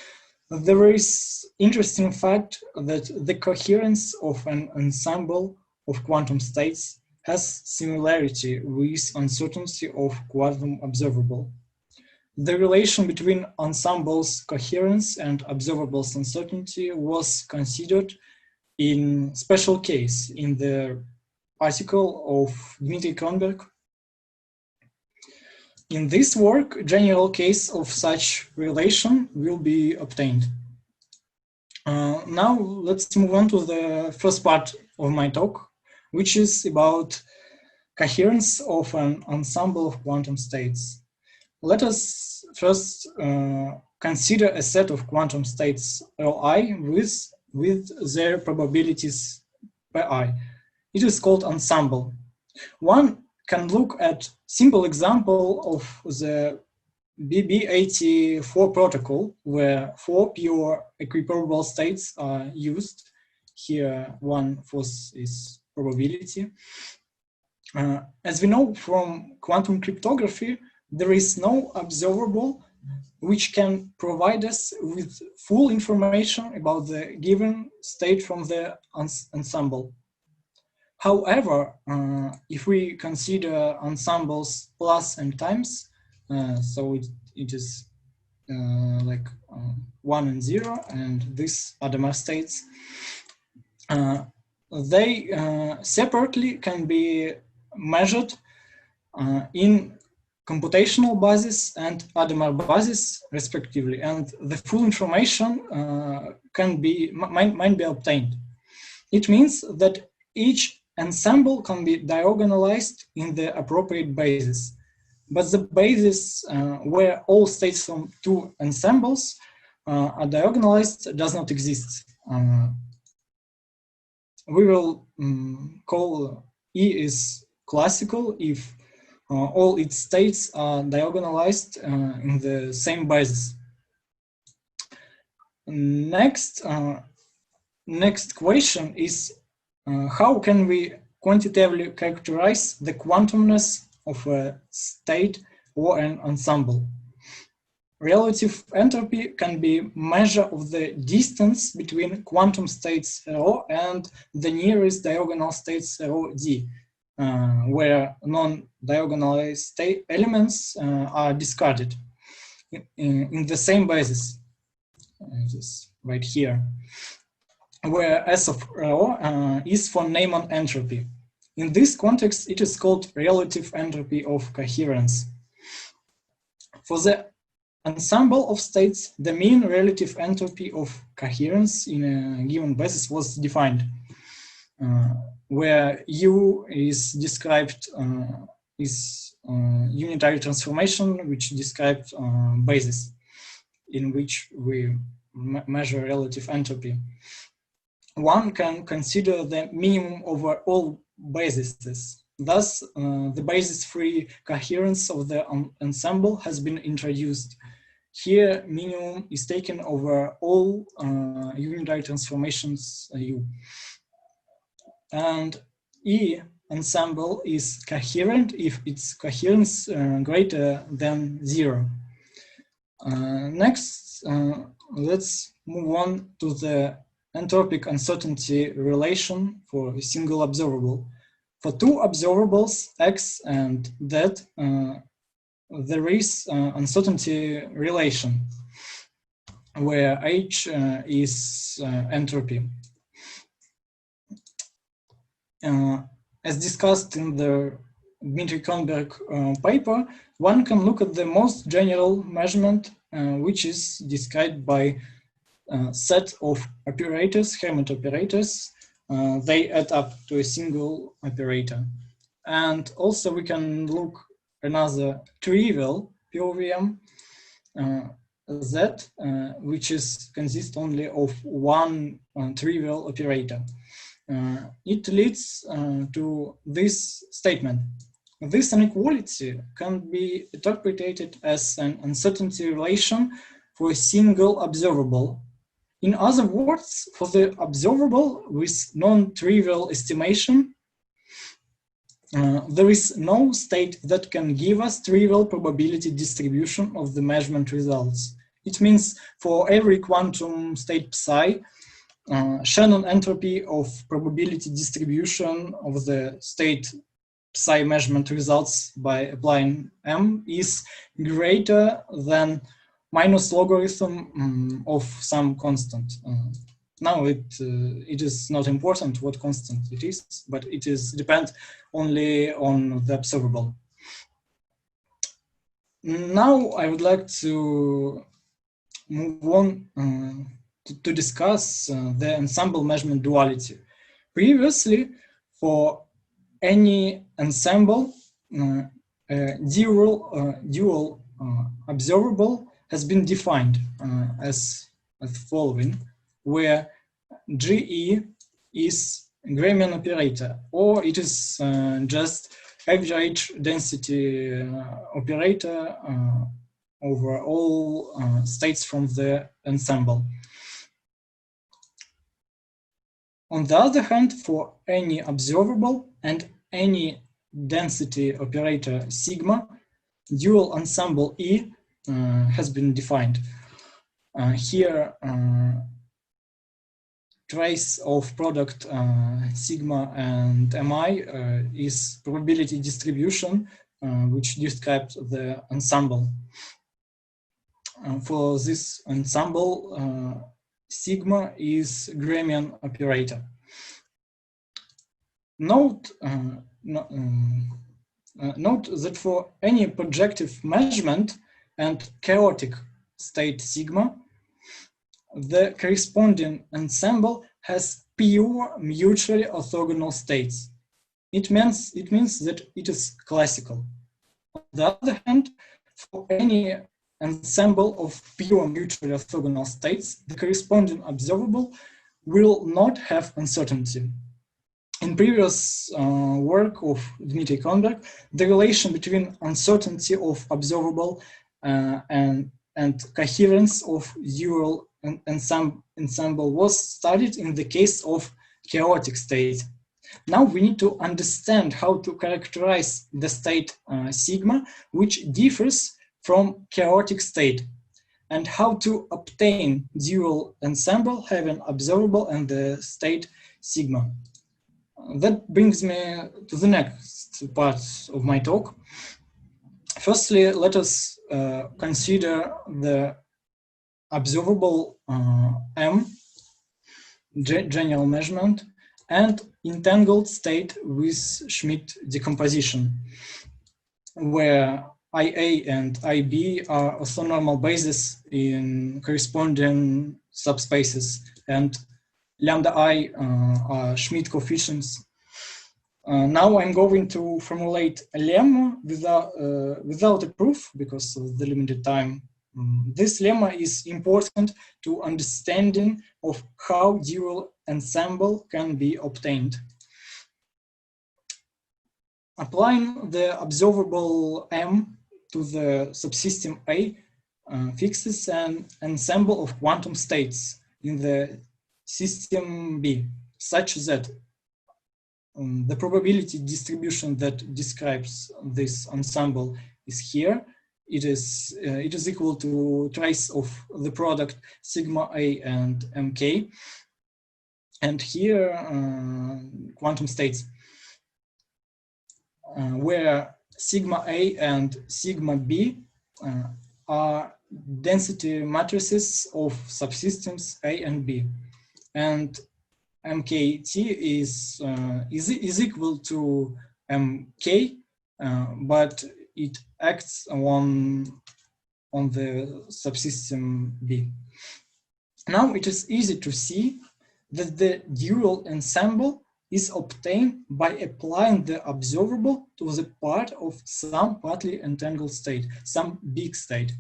there is interesting fact that the coherence of an ensemble of quantum states has similarity with uncertainty of quantum observable. The relation between ensemble's coherence and observable's uncertainty was considered in special case in the article of Dmitry Kronberg. In this work, general case of such relation will be obtained. Now let's move on to the first part of my talk, which is about coherence of an ensemble of quantum states. Let us first consider a set of quantum states Li with their probabilities Pi. It is called ensemble. One can look at simple example of the BB84 protocol, where 4 pure equiprobable states are used. Here, one force is probability. As we know from quantum cryptography, there is no observable which can provide us with full information about the given state from the ensemble. However, if we consider ensembles plus and times, so it is like 1 and 0, and these Adamar states, they separately can be measured in computational basis and Adamar basis, respectively, and the full information might be obtained. It means that each ensemble can be diagonalized in the appropriate basis, but the basis where all states from two ensembles are diagonalized does not exist. We will call E is classical if all its states are diagonalized in the same basis. Next question is how can we quantitatively characterize the quantumness of a state or an ensemble? Relative entropy can be measure of the distance between quantum states ρ and the nearest diagonal states ρd, where non-diagonalized state elements are discarded in the same basis. This right here, where S of ρ is for Neyman entropy. In this context, it is called relative entropy of coherence. For the ensemble of states, the mean relative entropy of coherence in a given basis was defined, where U is described is unitary transformation, which described basis in which we measure relative entropy. One can consider the minimum over all bases. Thus, the basis-free coherence of the ensemble has been introduced. Here, minimum is taken over all unitary transformations U. And E ensemble is coherent if its coherence greater than 0. Next, let's move on to the entropic uncertainty relation for a single observable. For two observables, X and Z, there is uncertainty relation, where H is entropy. As discussed in the Dmitry Kornberg paper, one can look at the most general measurement, which is described by a set of operators, Hammond operators. They add up to a single operator. And also we can look another trivial POVM, Z, which consists only of one trivial operator. It leads to this statement. This inequality can be interpreted as an uncertainty relation for a single observable. In other words, for the observable with non-trivial estimation, there is no state that can give us trivial probability distribution of the measurement results. It means for every quantum state psi, Shannon entropy of probability distribution of the state psi measurement results by applying M is greater than minus logarithm of some constant. Now it is not important what constant it is, but it is depend only on the observable. Now I would like to move on to discuss the ensemble measurement duality. Previously, for any ensemble, dual observable has been defined as the following, where GE is a Gramian operator, or it is just average density operator over all states from the ensemble. On the other hand, for any observable and any density operator sigma, dual ensemble E has been defined. Here, trace of product sigma and mi is probability distribution, which describes the ensemble. For this ensemble, sigma is Gramian operator. Note that for any projective measurement and chaotic state sigma, the corresponding ensemble has pure mutually orthogonal states. It means that it is classical. On the other hand, for any ensemble of pure mutually orthogonal states, the corresponding observable will not have uncertainty. In previous work of Dmitry Kornberg, the relation between uncertainty of observable and coherence of dual ensemble was studied in the case of chaotic state. Now we need to understand how to characterize the state sigma, which differs from chaotic state, and how to obtain dual ensemble having observable and the state sigma. That brings me to the next part of my talk. Firstly, let us consider the observable M, general measurement, and entangled state with Schmidt decomposition, where IA and IB are orthonormal bases in corresponding subspaces, and lambda I are Schmidt coefficients. Now I'm going to formulate a lemma without a proof because of the limited time. This lemma is important to understanding of how dual ensemble can be obtained. Applying the observable M to the subsystem A fixes an ensemble of quantum states in the system B, such that the probability distribution that describes this ensemble is here. It is equal to trace of the product sigma A and MK, and here quantum states. where sigma A and sigma B are density matrices of subsystems A and B, and MKT is equal to MK, but it acts on the subsystem B. Now it is easy to see that the dual ensemble is obtained by applying the observable to the part of some partly entangled state, some big state.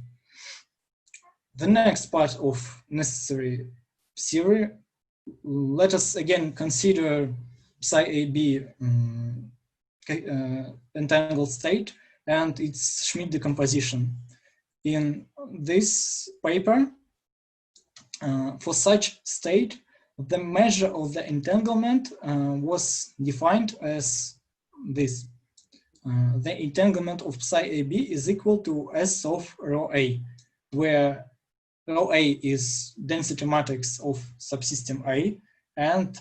The next part of necessary theory, let us again consider psi AB entangled state and its Schmidt decomposition. In this paper, for such state, the measure of the entanglement was defined as this. The entanglement of psi AB is equal to S of rho A, where rho A is density matrix of subsystem A, and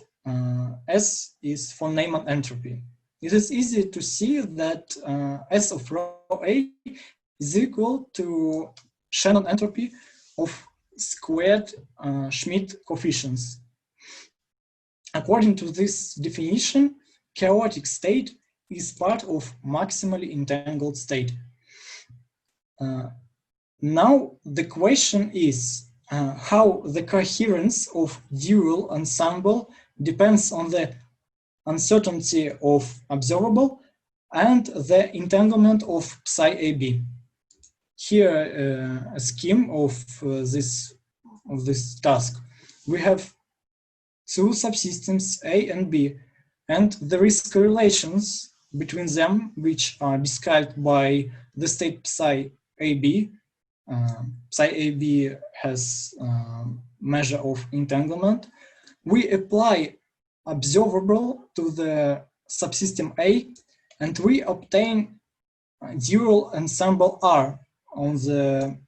S is von Neumann entropy. It is easy to see that S of rho A is equal to Shannon entropy of squared Schmidt coefficients. According to this definition, chaotic state is part of maximally entangled state. Now the question is how the coherence of dual ensemble depends on the uncertainty of observable and the entanglement of psi AB. Here a scheme of this task. We have two subsystems A and B, and there is correlations between them which are described by the state psi AB. Psi AB has measure of entanglement. We apply observable to the subsystem A, and we obtain dual ensemble R on the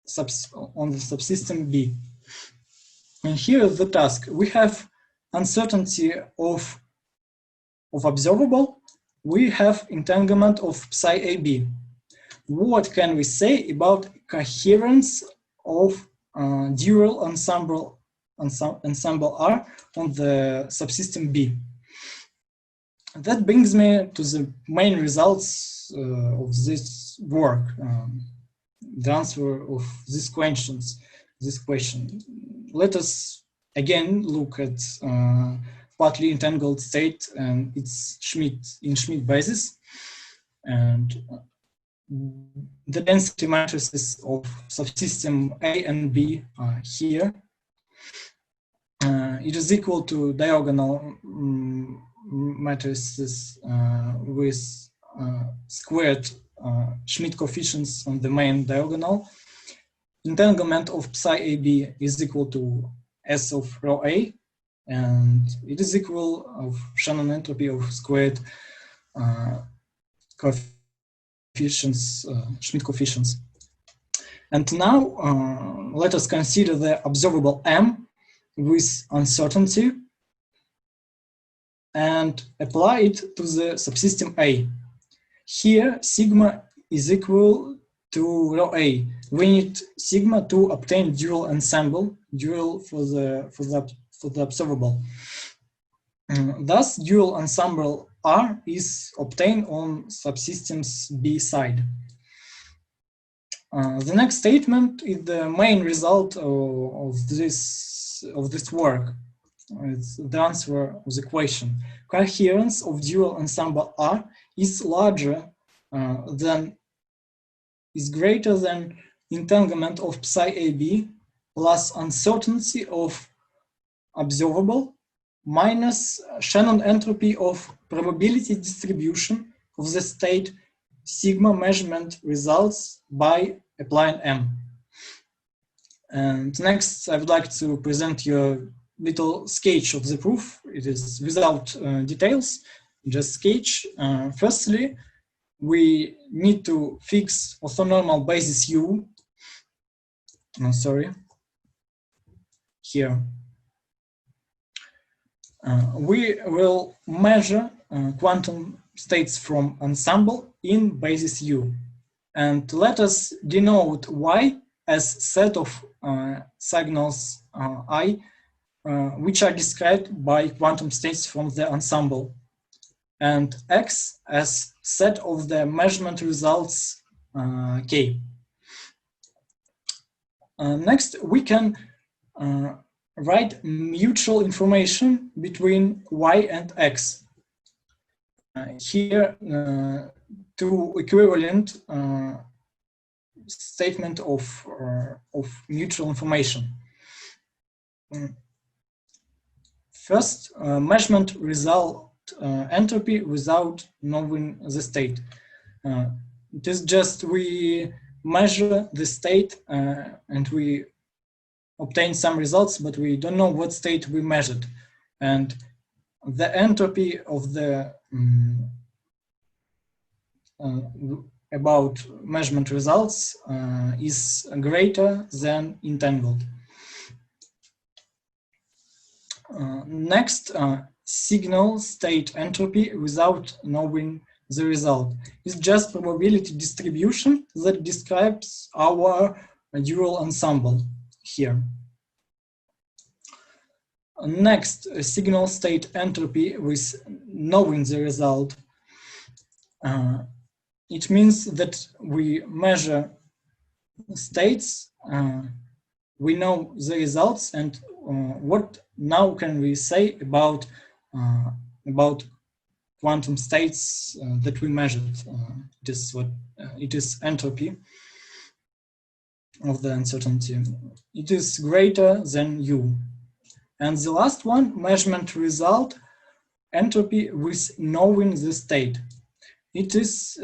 subsystem B. And here is the task. We have uncertainty of observable. We have entanglement of psi AB. What can we say about coherence of dual ensemble R on the subsystem B? That brings me to the main results of this work, the answer of this question. Let us again look at partly entangled state and its Schmidt basis, and the density matrices of subsystem A and B are here. It is equal to diagonal matrices with squared Schmidt coefficients on the main diagonal. Entanglement of psi AB is equal to S of rho A, and it is equal of Shannon entropy of squared coefficients, Schmidt coefficients. And now let us consider the observable M with uncertainty and apply it to the subsystem A. Here sigma is equal to rho A. We need sigma to obtain dual ensemble, dual for the observable. Thus, dual ensemble R is obtained on subsystems B side. The next statement is the main result of this work. It's the answer of the question. Coherence of dual ensemble R is greater than entanglement of psi AB plus uncertainty of observable minus Shannon entropy of probability distribution of the state sigma measurement results by applying M. And next, I would like to present you a little sketch of the proof. It is without details, just sketch. Firstly, we need to fix orthonormal basis U. No, sorry. Here. We will measure quantum states from ensemble in basis U. And let us denote Y as set of signals I, which are described by quantum states from the ensemble, and X as set of the measurement results K. Next, we can write mutual information between Y and X. Here, two equivalent statement of mutual information. First, measurement result entropy without knowing the state. It is just we measure the state and we obtain some results, but we don't know what state we measured. And the entropy of the about measurement results is greater than entangled. Next, signal state entropy without knowing the result is just probability distribution that describes our dual ensemble here. Next, signal state entropy with knowing the result. It means that we measure states, we know the results, and what now can we say about quantum states that we measured? It is entropy of the uncertainty. It is greater than U. And the last one, measurement result entropy with knowing the state. It is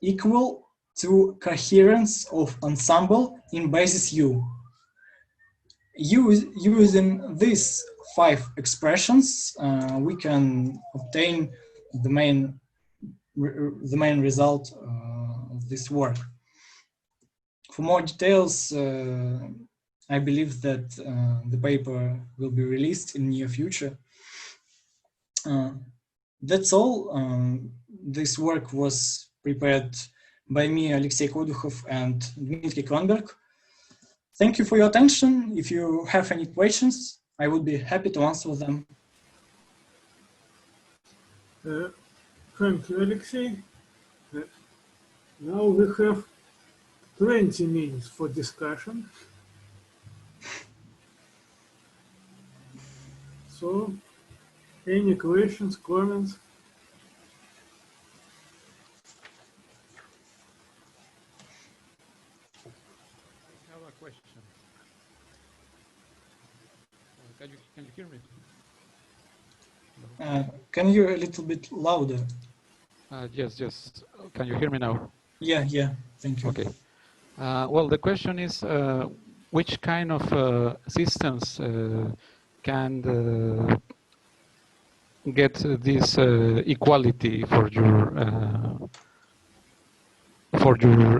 equal to coherence of ensemble in basis U. Using these 5 expressions, we can obtain the main result of this work. For more details, I believe that the paper will be released in near future. That's all. This work was prepared by me, Alexey Kodukhov, and Dmitry Kronberg. Thank you for your attention. If you have any questions, I would be happy to answer them. Thank you, Alexey. Now we have 20 minutes for discussion. So, any questions, comments? I have a question. Can you hear me? Can you a little bit louder? Yes. Can you hear me now? Yeah. Thank you. Okay. Well, the question is, which kind of systems can get this equality for your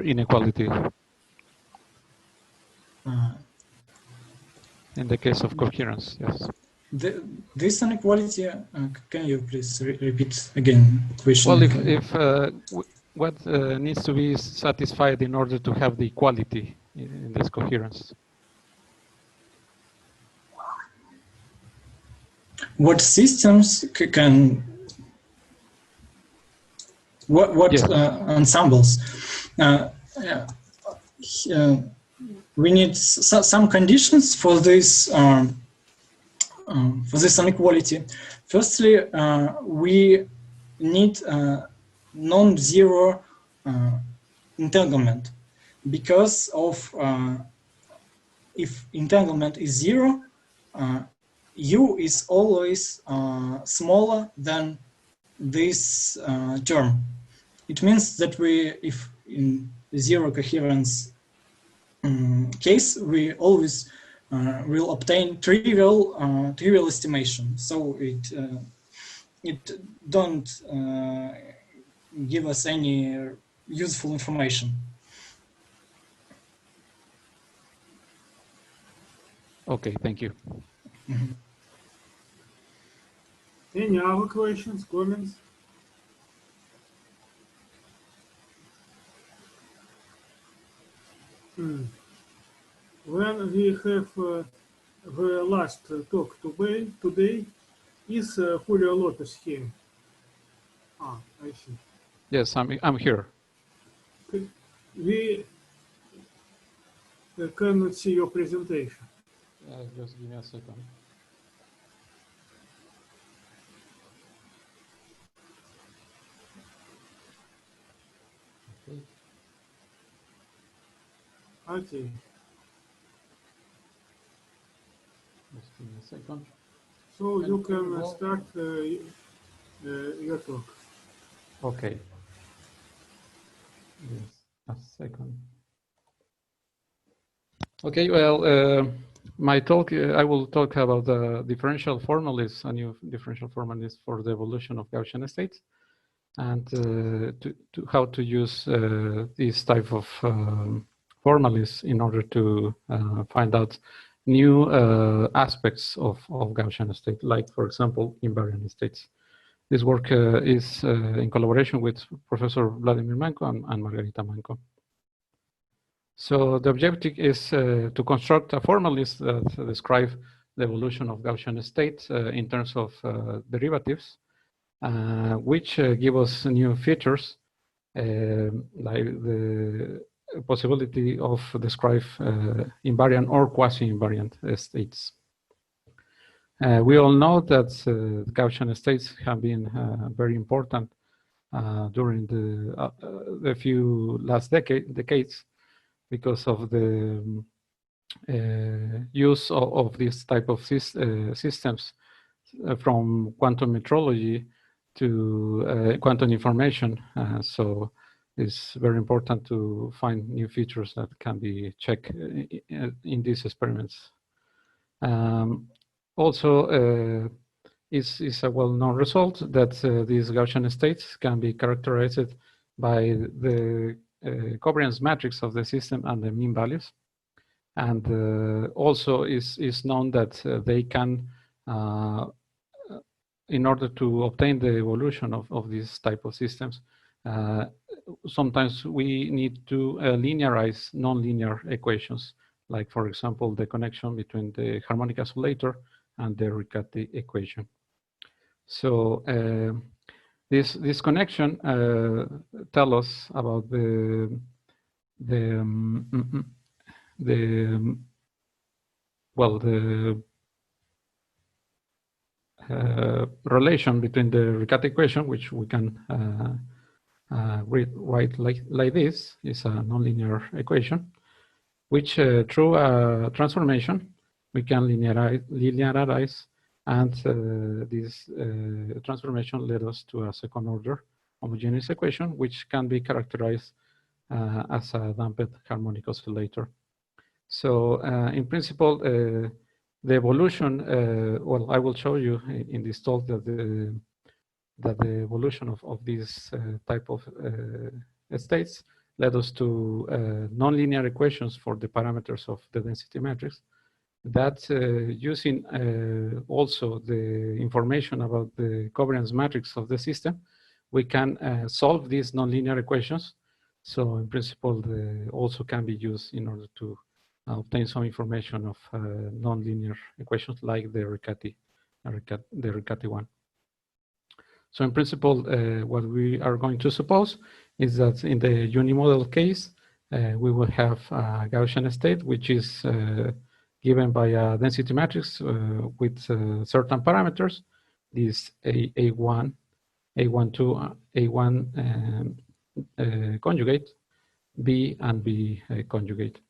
inequality? In the case of coherence, yes. This inequality, can you please repeat again the question? Well, what needs to be satisfied in order to have the equality in this coherence? What systems can, what yes. Ensembles? We need some conditions for this inequality. Firstly, we need non-zero entanglement, because of if entanglement is 0, U is always smaller than this term. It means that if in 0 coherence case, we always will obtain trivial estimation. So it don't give us any useful information. Okay, thank you. Mm-hmm. Any other questions, comments? When we have the last talk today is Julio Lopez here. Ah, I see. Yes, I'm here. We cannot see your presentation. Just give me a second. Okay. Okay. Just give me a second. So you can start your talk. Okay. Yes, a second. Okay, well, my talk, I will talk about the differential formalism, a new differential formalism for the evolution of Gaussian states, and how to use this type of formalism in order to find out new aspects of Gaussian state, like, for example, invariant states. This work is in collaboration with Professor Vladimir Man'ko and Margarita Man'ko. So the objective is to construct a formalism that describe the evolution of Gaussian states in terms of derivatives, which give us new features, like the possibility of describe invariant or quasi-invariant states. We all know that Gaussian states have been very important during the few last decades, because of the use of this type of systems from quantum metrology to quantum information. So it's very important to find new features that can be checked in these experiments. Also, is a well-known result that these Gaussian states can be characterized by the covariance matrix of the system and the mean values. And also is known that they can, in order to obtain the evolution of this type of systems, sometimes we need to linearize nonlinear equations, like, for example, the connection between the harmonic oscillator and the Riccati equation. So this connection tell us about the relation between the Riccati equation, which we can write like this, is a nonlinear equation, which through a transformation we can linearize, and this transformation led us to a second order homogeneous equation, which can be characterized as a damped harmonic oscillator. So in principle, the evolution, well, I will show you in this talk that the evolution of these type of states led us to nonlinear equations for the parameters of the density matrix, that using also the information about the covariance matrix of the system, we can solve these nonlinear equations. So in principle, they also can be used in order to obtain some information of nonlinear equations like the Riccati one. So in principle, what we are going to suppose is that in the unimodal case, we will have a Gaussian state, which is given by a density matrix with certain parameters, these A1, A12, A1 conjugate, B and B conjugate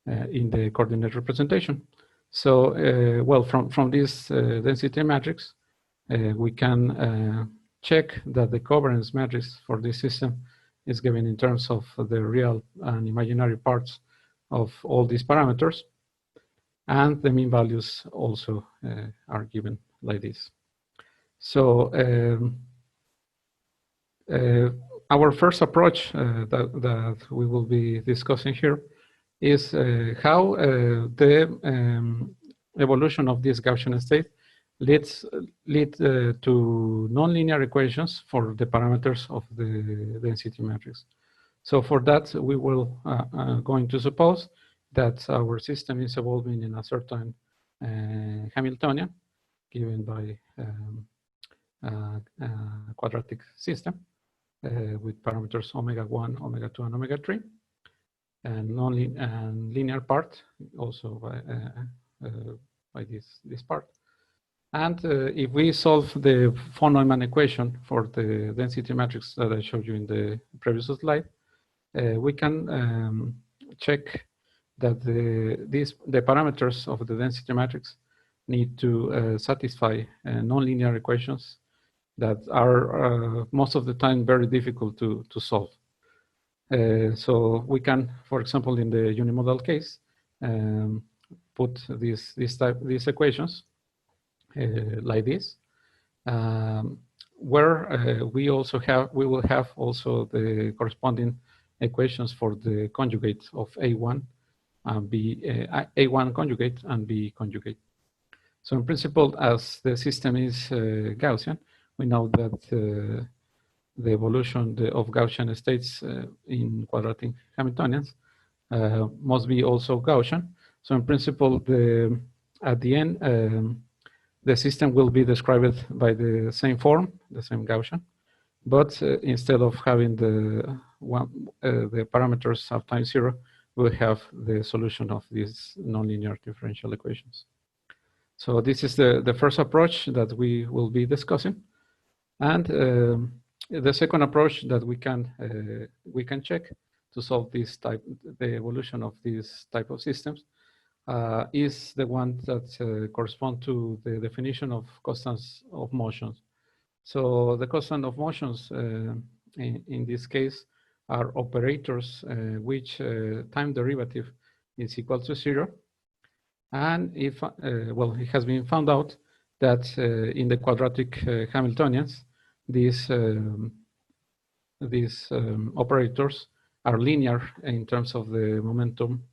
in the coordinate representation. So, well, from this density matrix, we can check that the covariance matrix for this system is given in terms of the real and imaginary parts of all these parameters. And the mean values also are given like this. So our first approach that we will be discussing here is how the evolution of this Gaussian state lead to nonlinear equations for the parameters of the density matrix. So for that, we will going to suppose that our system is evolving in a certain Hamiltonian given by a quadratic system with parameters omega 1, omega 2, and omega 3, and linear part also by this part. And if we solve the von Neumann equation for the density matrix that I showed you in the previous slide, we can check that the parameters of the density matrix need to satisfy nonlinear equations that are most of the time very difficult to solve. So we can, for example, in the unimodal case, put these equations like this, where we will have also the corresponding equations for the conjugate of A1 and B, A1 conjugate and B conjugate. So in principle, as the system is Gaussian, we know that the evolution of Gaussian states in quadratic Hamiltonians must be also Gaussian. So in principle, at the end, the system will be described by the same form, the same Gaussian, but instead of having the parameters of time 0, we'll have the solution of these nonlinear differential equations. So this is the first approach that we will be discussing, and the second approach that we can check to solve the evolution of these type of systems is the one that corresponds to the definition of constants of motions. So the constant of motions in this case are operators which time derivative is equal to 0. And if, well, it has been found out that in the quadratic Hamiltonians, these operators are linear in terms of the momentum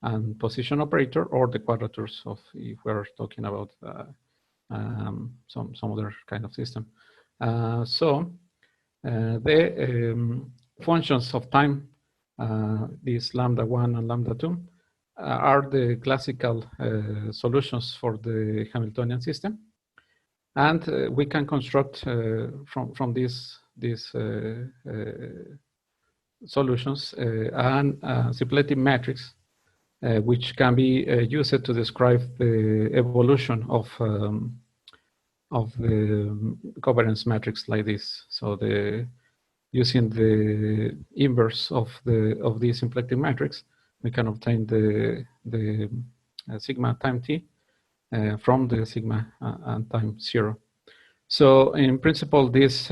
and position operator, or the quadratures of, if we're talking about some other kind of system. So the functions of time, these lambda 1 and lambda 2, are the classical solutions for the Hamiltonian system. And we can construct from these solutions a symplectic matrix which can be used to describe the evolution of the covariance matrix like this. So using the inverse of this symplectic matrix, we can obtain the sigma time t from the sigma and time 0. So in principle, this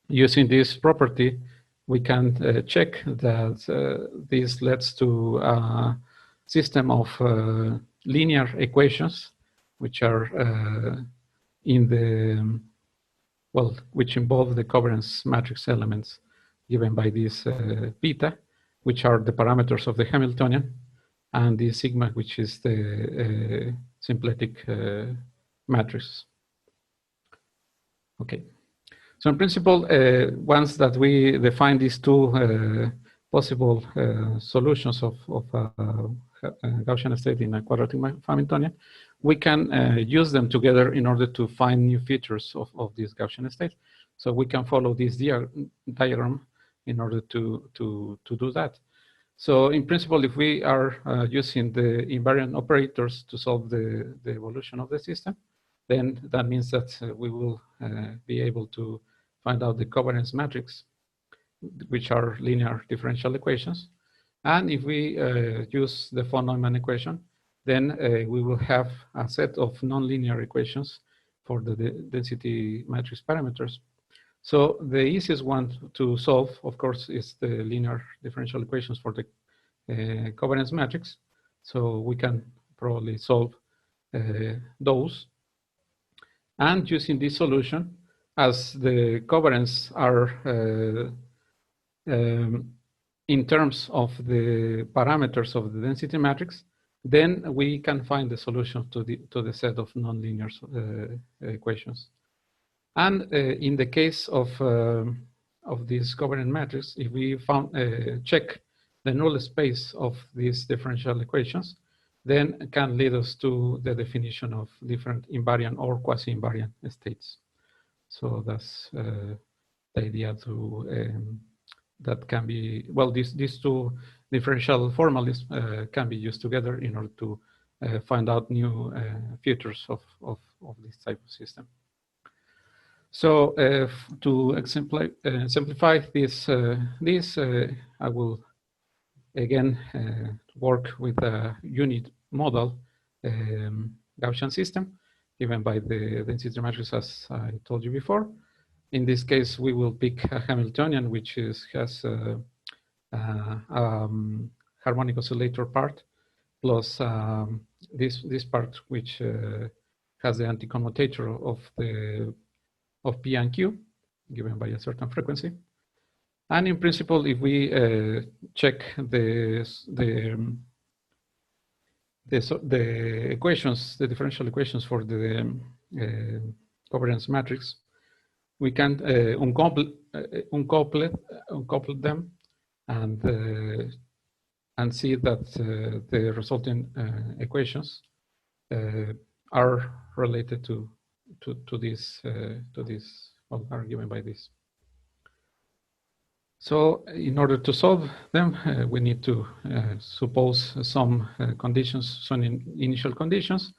using this property, we can check that this leads to a system of linear equations, which are which involve the covariance matrix elements given by this beta, which are the parameters of the Hamiltonian, and the sigma, which is the symplectic matrix. Okay. So in principle, once that we define these two possible solutions of Gaussian state in a quadratic Hamiltonian, we can use them together in order to find new features of this Gaussian state. So we can follow this diagram in order to do that. So in principle, if we are using the invariant operators to solve the evolution of the system, then that means that we will be able to find out the covariance matrix, which are linear differential equations. And if we use the von Neumann equation, then we will have a set of nonlinear equations for the density matrix parameters. So the easiest one to solve, of course, is the linear differential equations for the covariance matrix. So we can probably solve those. And using this solution, as the covariance are in terms of the parameters of the density matrix, then we can find the solution to the set of nonlinear equations. And in the case of this covariant matrix, if we check the null space of these differential equations, then it can lead us to the definition of different invariant or quasi-invariant states. So that's the idea that can be, well, these two differential formalisms can be used together in order to find out new features of this type of system. So to simplify this, I will again work with a unit model Gaussian system given by the density matrix, as I told you before. In this case, we will pick a Hamiltonian, which has harmonic oscillator part, plus this part, which has the anticommutator of P and Q, given by a certain frequency. And in principle, if we check the equations, the differential equations for the covariance matrix, we can uncouple them and see that the resulting equations are related to this, well, are given by this. So in order to solve them, we need to suppose some conditions, some initial conditions,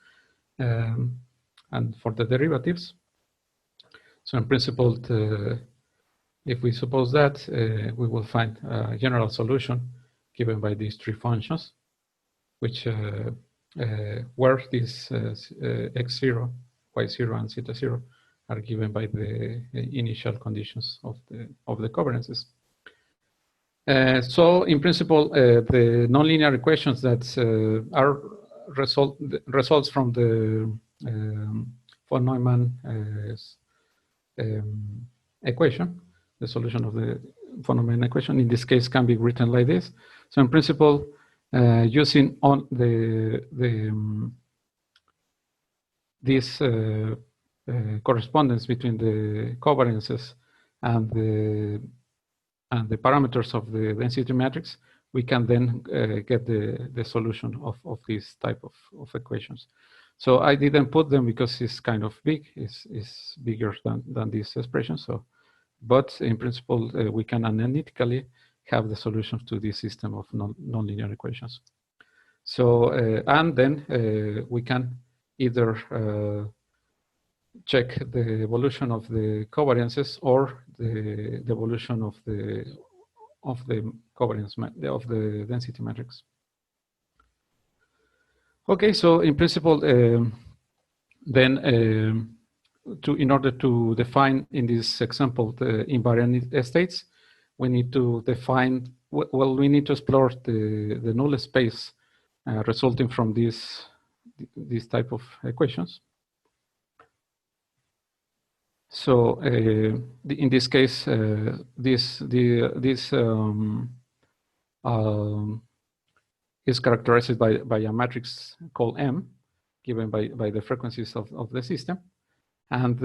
and for the derivatives. So in principle, if we suppose that, we will find a general solution given by these three functions, which where these x0, y0, and zeta0 are given by the initial conditions of the covariances. So in principle, the nonlinear equations that are results from the von Neumann equation, the solution of the von Neumann equation, in this case, can be written like this. So in principle, using on this correspondence between the covariances and the parameters of the density matrix, we can then get the solution of this type of equations. So I didn't put them because it's kind of big, it's bigger than this expression. So, but in principle, we can analytically have the solution to this system of nonlinear equations. So, and then we can either check the evolution of the covariances or the evolution of the covariance of the density matrix. Okay, so in principle, then in order to define in this example the invariant states, we need to define, well, we need to explore the null space resulting from this type of equations. So in this case, this is characterized by a matrix called M, given by the frequencies of the system, and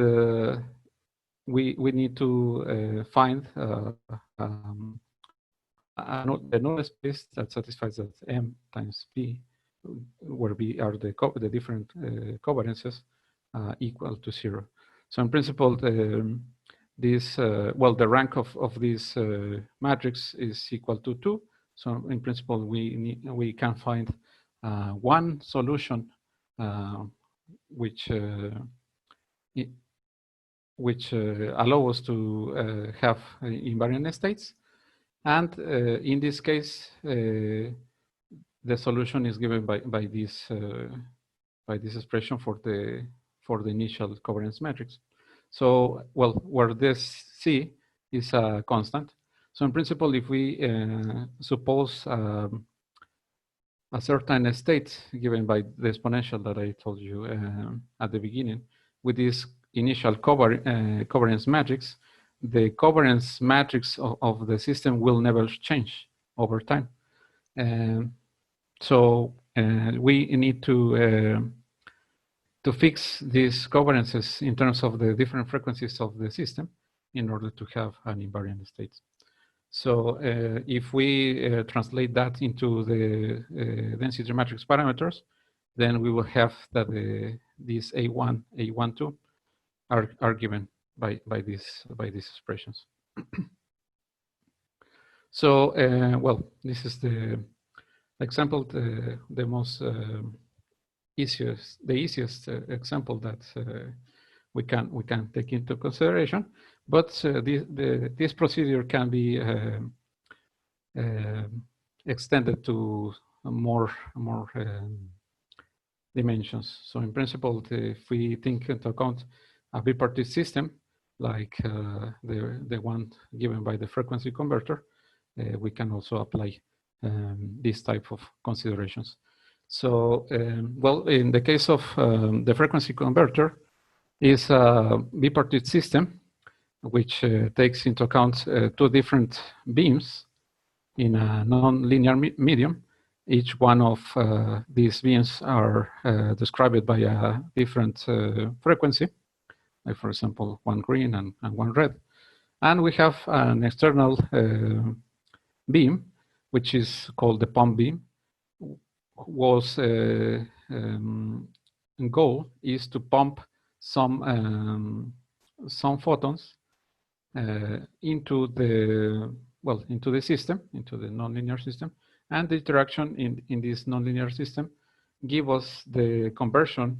we need to find a null space that satisfies that M times P, where B are the different covariances, equal to 0. So in principle, well, the rank of this matrix is equal to 2. So in principle, we can find one solution which allow us to have invariant states, and in this case, the solution is given by this expression for the initial covariance matrix. So, well, where this C is a constant. So in principle, if we suppose a certain state given by the exponential that I told you at the beginning, with this initial covariance matrix, the covariance matrix of the system will never change over time. So we need to fix these covariances in terms of the different frequencies of the system. in order to have an invariant state. So if we translate that into the density matrix parameters, then we will have that these A1, A12 are given by these expressions. So well, this is the example, the most easiest example that we can take into consideration. But this procedure can be extended to more dimensions. So in principle, if we take into account a bipartite system like the one given by the frequency converter, we can also apply this type of considerations. So, well, in the case of the frequency converter, is a bipartite system which takes into account two different beams in a non-linear medium. Each one of these beams are described by a different frequency, like for example, one green and one red. And we have an external beam, which is called the pump beam, whose goal is to pump some photons into the system, into the nonlinear system, and the interaction in this nonlinear system give us the conversion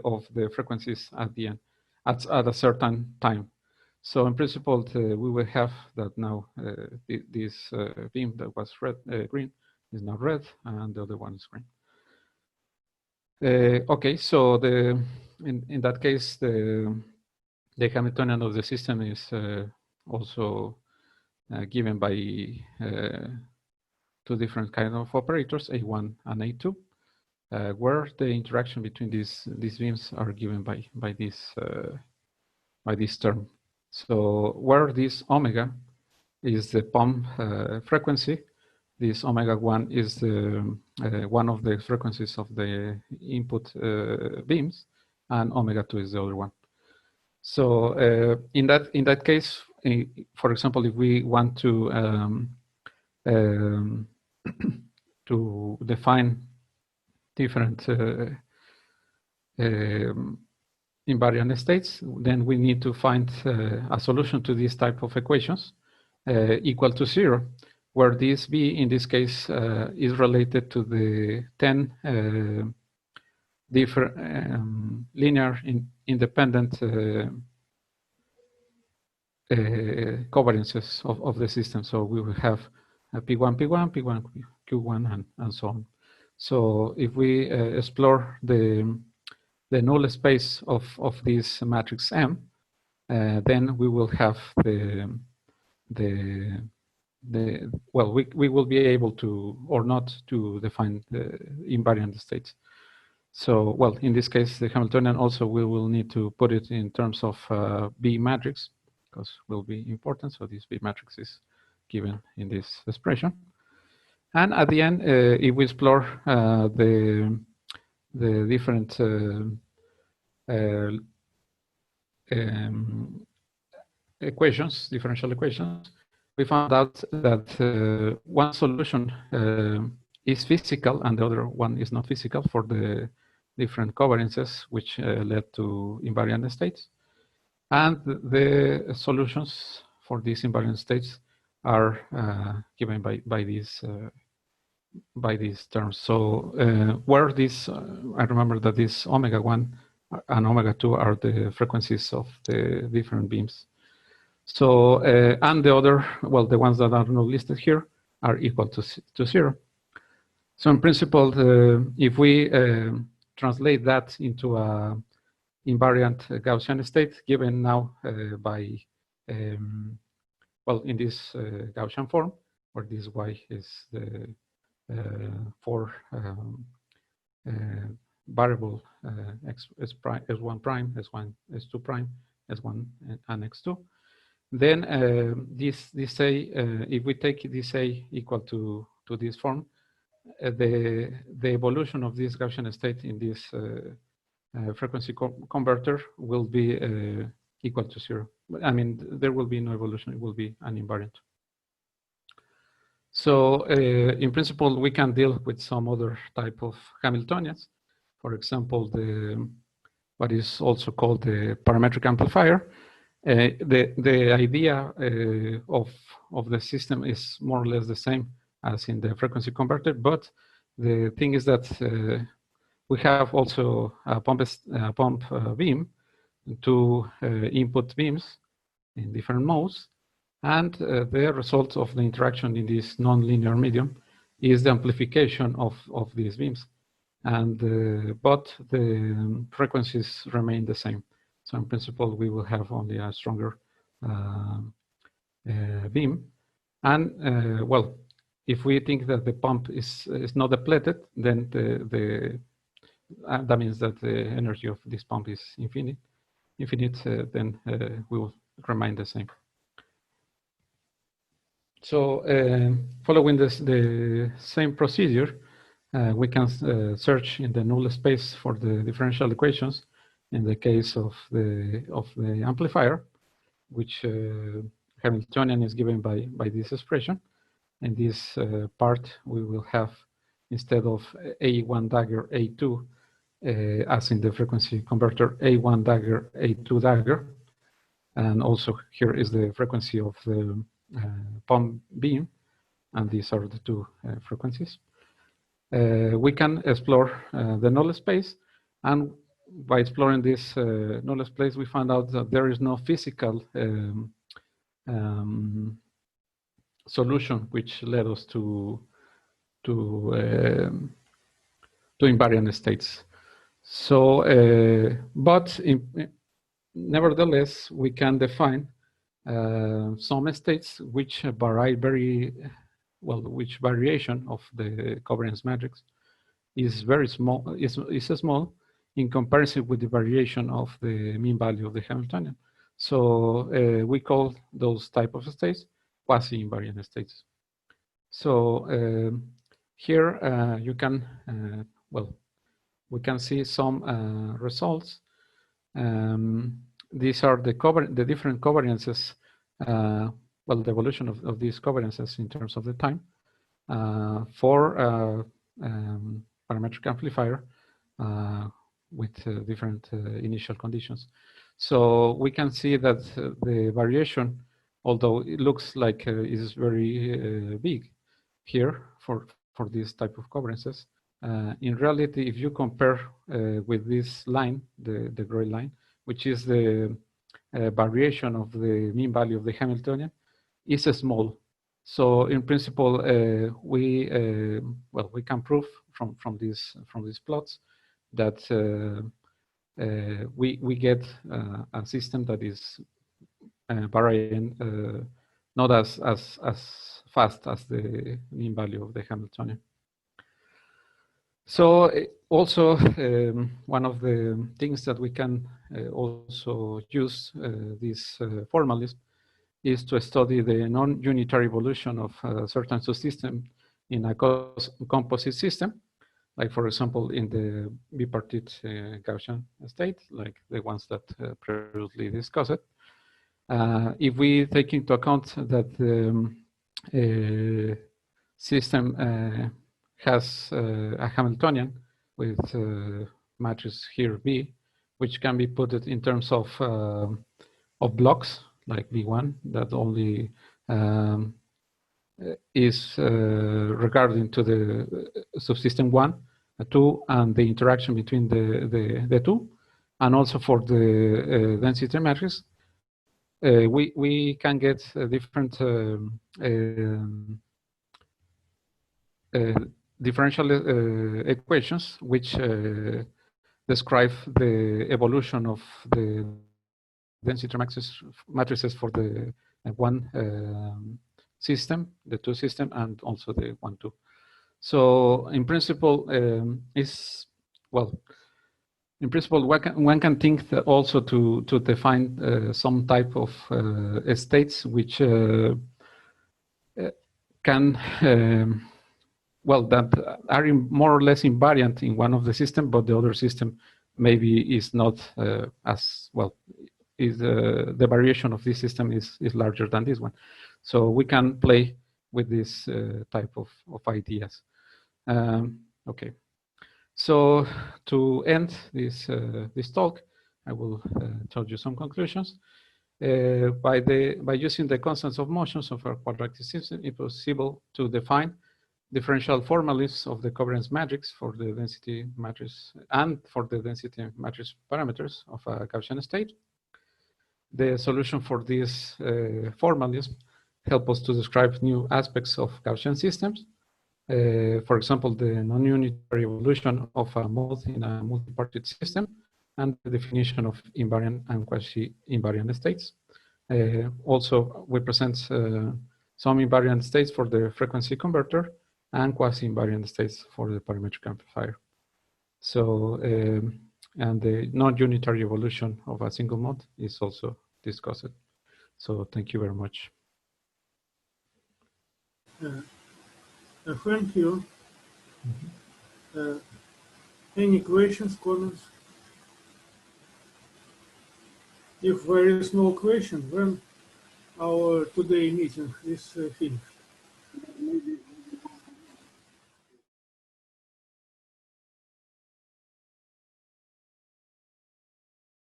of the frequencies at the end, at a certain time. So in principle, we will have that now this beam that was green is now red, and the other one is green. Okay, so in that case, the Hamiltonian of the system is also given by two different kinds of operators, A1 and A2, where the interaction between these beams are given by this term. So where this omega is the pump frequency, this omega-1 is the one of the frequencies of the input beams, and omega-2 is the other one. So in that case, for example, if we want to to define different invariant states, then we need to find a solution to this type of equations equal to 0, where this B in this case is related to the 10 different linear independent covariances of the system. So we will have P1, P1, P1, Q1, and so on. So if we explore the null space of this matrix M, then we will have well, we will be able to or not to define the invariant states. So, well, in this case, the Hamiltonian also we will need to put it in terms of B matrix, because will be important. So this B matrix is given in this expression. And at the end, if we explore the different equations, differential equations, we found out that one solution is physical and the other one is not physical for the different covariances which led to invariant states. And the solutions for these invariant states are given by these terms. So where this, I remember that this omega-1 and omega-2 are the frequencies of the different beams. So, and the other, well, the ones that are not listed here are equal to 0. So in principle, if we translate that into a invariant Gaussian state given now by, well, in this Gaussian form, where this Y is the 4 variable S1 prime, S1, S2 prime, S1 and X2. Then this A, if we take this A equal to this form, the evolution of this Gaussian state in this frequency converter will be equal to 0. I mean, there will be no evolution, it will be an invariant. So in principle, we can deal with some other type of Hamiltonians. For example, what is also called the parametric amplifier. The idea of the system is more or less the same as in the frequency converter, but the thing is that we have also a pump beam, two input beams in different modes, and the result of the interaction in this nonlinear medium is the amplification of these beams. And but the frequencies remain the same. So in principle, we will have only a stronger beam. And well, if we think that the pump is not depleted, then that means that the energy of this pump is infinite. Then we will remain the same. So following the same procedure, we can search in the null space for the differential equations in the case of the amplifier, which Hamiltonian is given by this expression. In this part, we will have, instead of A1 dagger A2, as in the frequency converter, A1 dagger A2 dagger. And also here is the frequency of the pump beam, and these are the two frequencies. We can explore the null space, and by exploring this null space, we found out that there is no physical solution which led us to invariant states. So, but nevertheless, we can define some states which vary very well, which variation of the covariance matrix is very small, is small in comparison with the variation of the mean value of the Hamiltonian. So we call those type of states quasi-invariant states. So here you can, well, we can see some results. These are the different covariances, well, the evolution of these covariances in terms of the time for parametric amplifier with different initial conditions. So we can see that the variation, although it looks like is very big here for this type of covariances, in reality, if you compare with this line, the gray line, which is the variation of the mean value of the Hamiltonian, is small. So in principle, we can prove from these plots that we get a system that is varying not as fast as the mean value of the Hamiltonian. So also one of the things that we can also use this formalism is to study the non-unitary evolution of a certain subsystem in a composite system, like for example in the bipartite Gaussian state, like the ones that previously discussed. If we take into account that the system has a Hamiltonian with matrix here B, which can be put in terms of blocks like B1 that only is regarding to the subsystem 1, 2, and the interaction between the two, and also for the density matrix, we can get different differential equations which describe the evolution of the density matrices for the one system, the two system, and also the 1, 2. So in principle, in principle, one can think that also to define some type of states which can that are more or less invariant in one of the system, but the other system maybe is not as well, is the variation of this system is larger than this one. So we can play with this type of ideas. Okay. So to end this this talk, I will tell you some conclusions. By using the constants of motions of a quadratic system, it was possible to define differential formalisms of the covariance matrix for the density matrix and for the density matrix parameters of a Gaussian state. The solution for this formalism help us to describe new aspects of Gaussian systems. For example, the non-unitary evolution of a mode in a multi-parted system and the definition of invariant and quasi-invariant states. Also, we present some invariant states for the frequency converter and quasi-invariant states for the parametric amplifier. So, and the non-unitary evolution of a single mode is also discussed. So thank you very much. Thank you. Any questions, comments? If there is no question, then our today meeting is finished.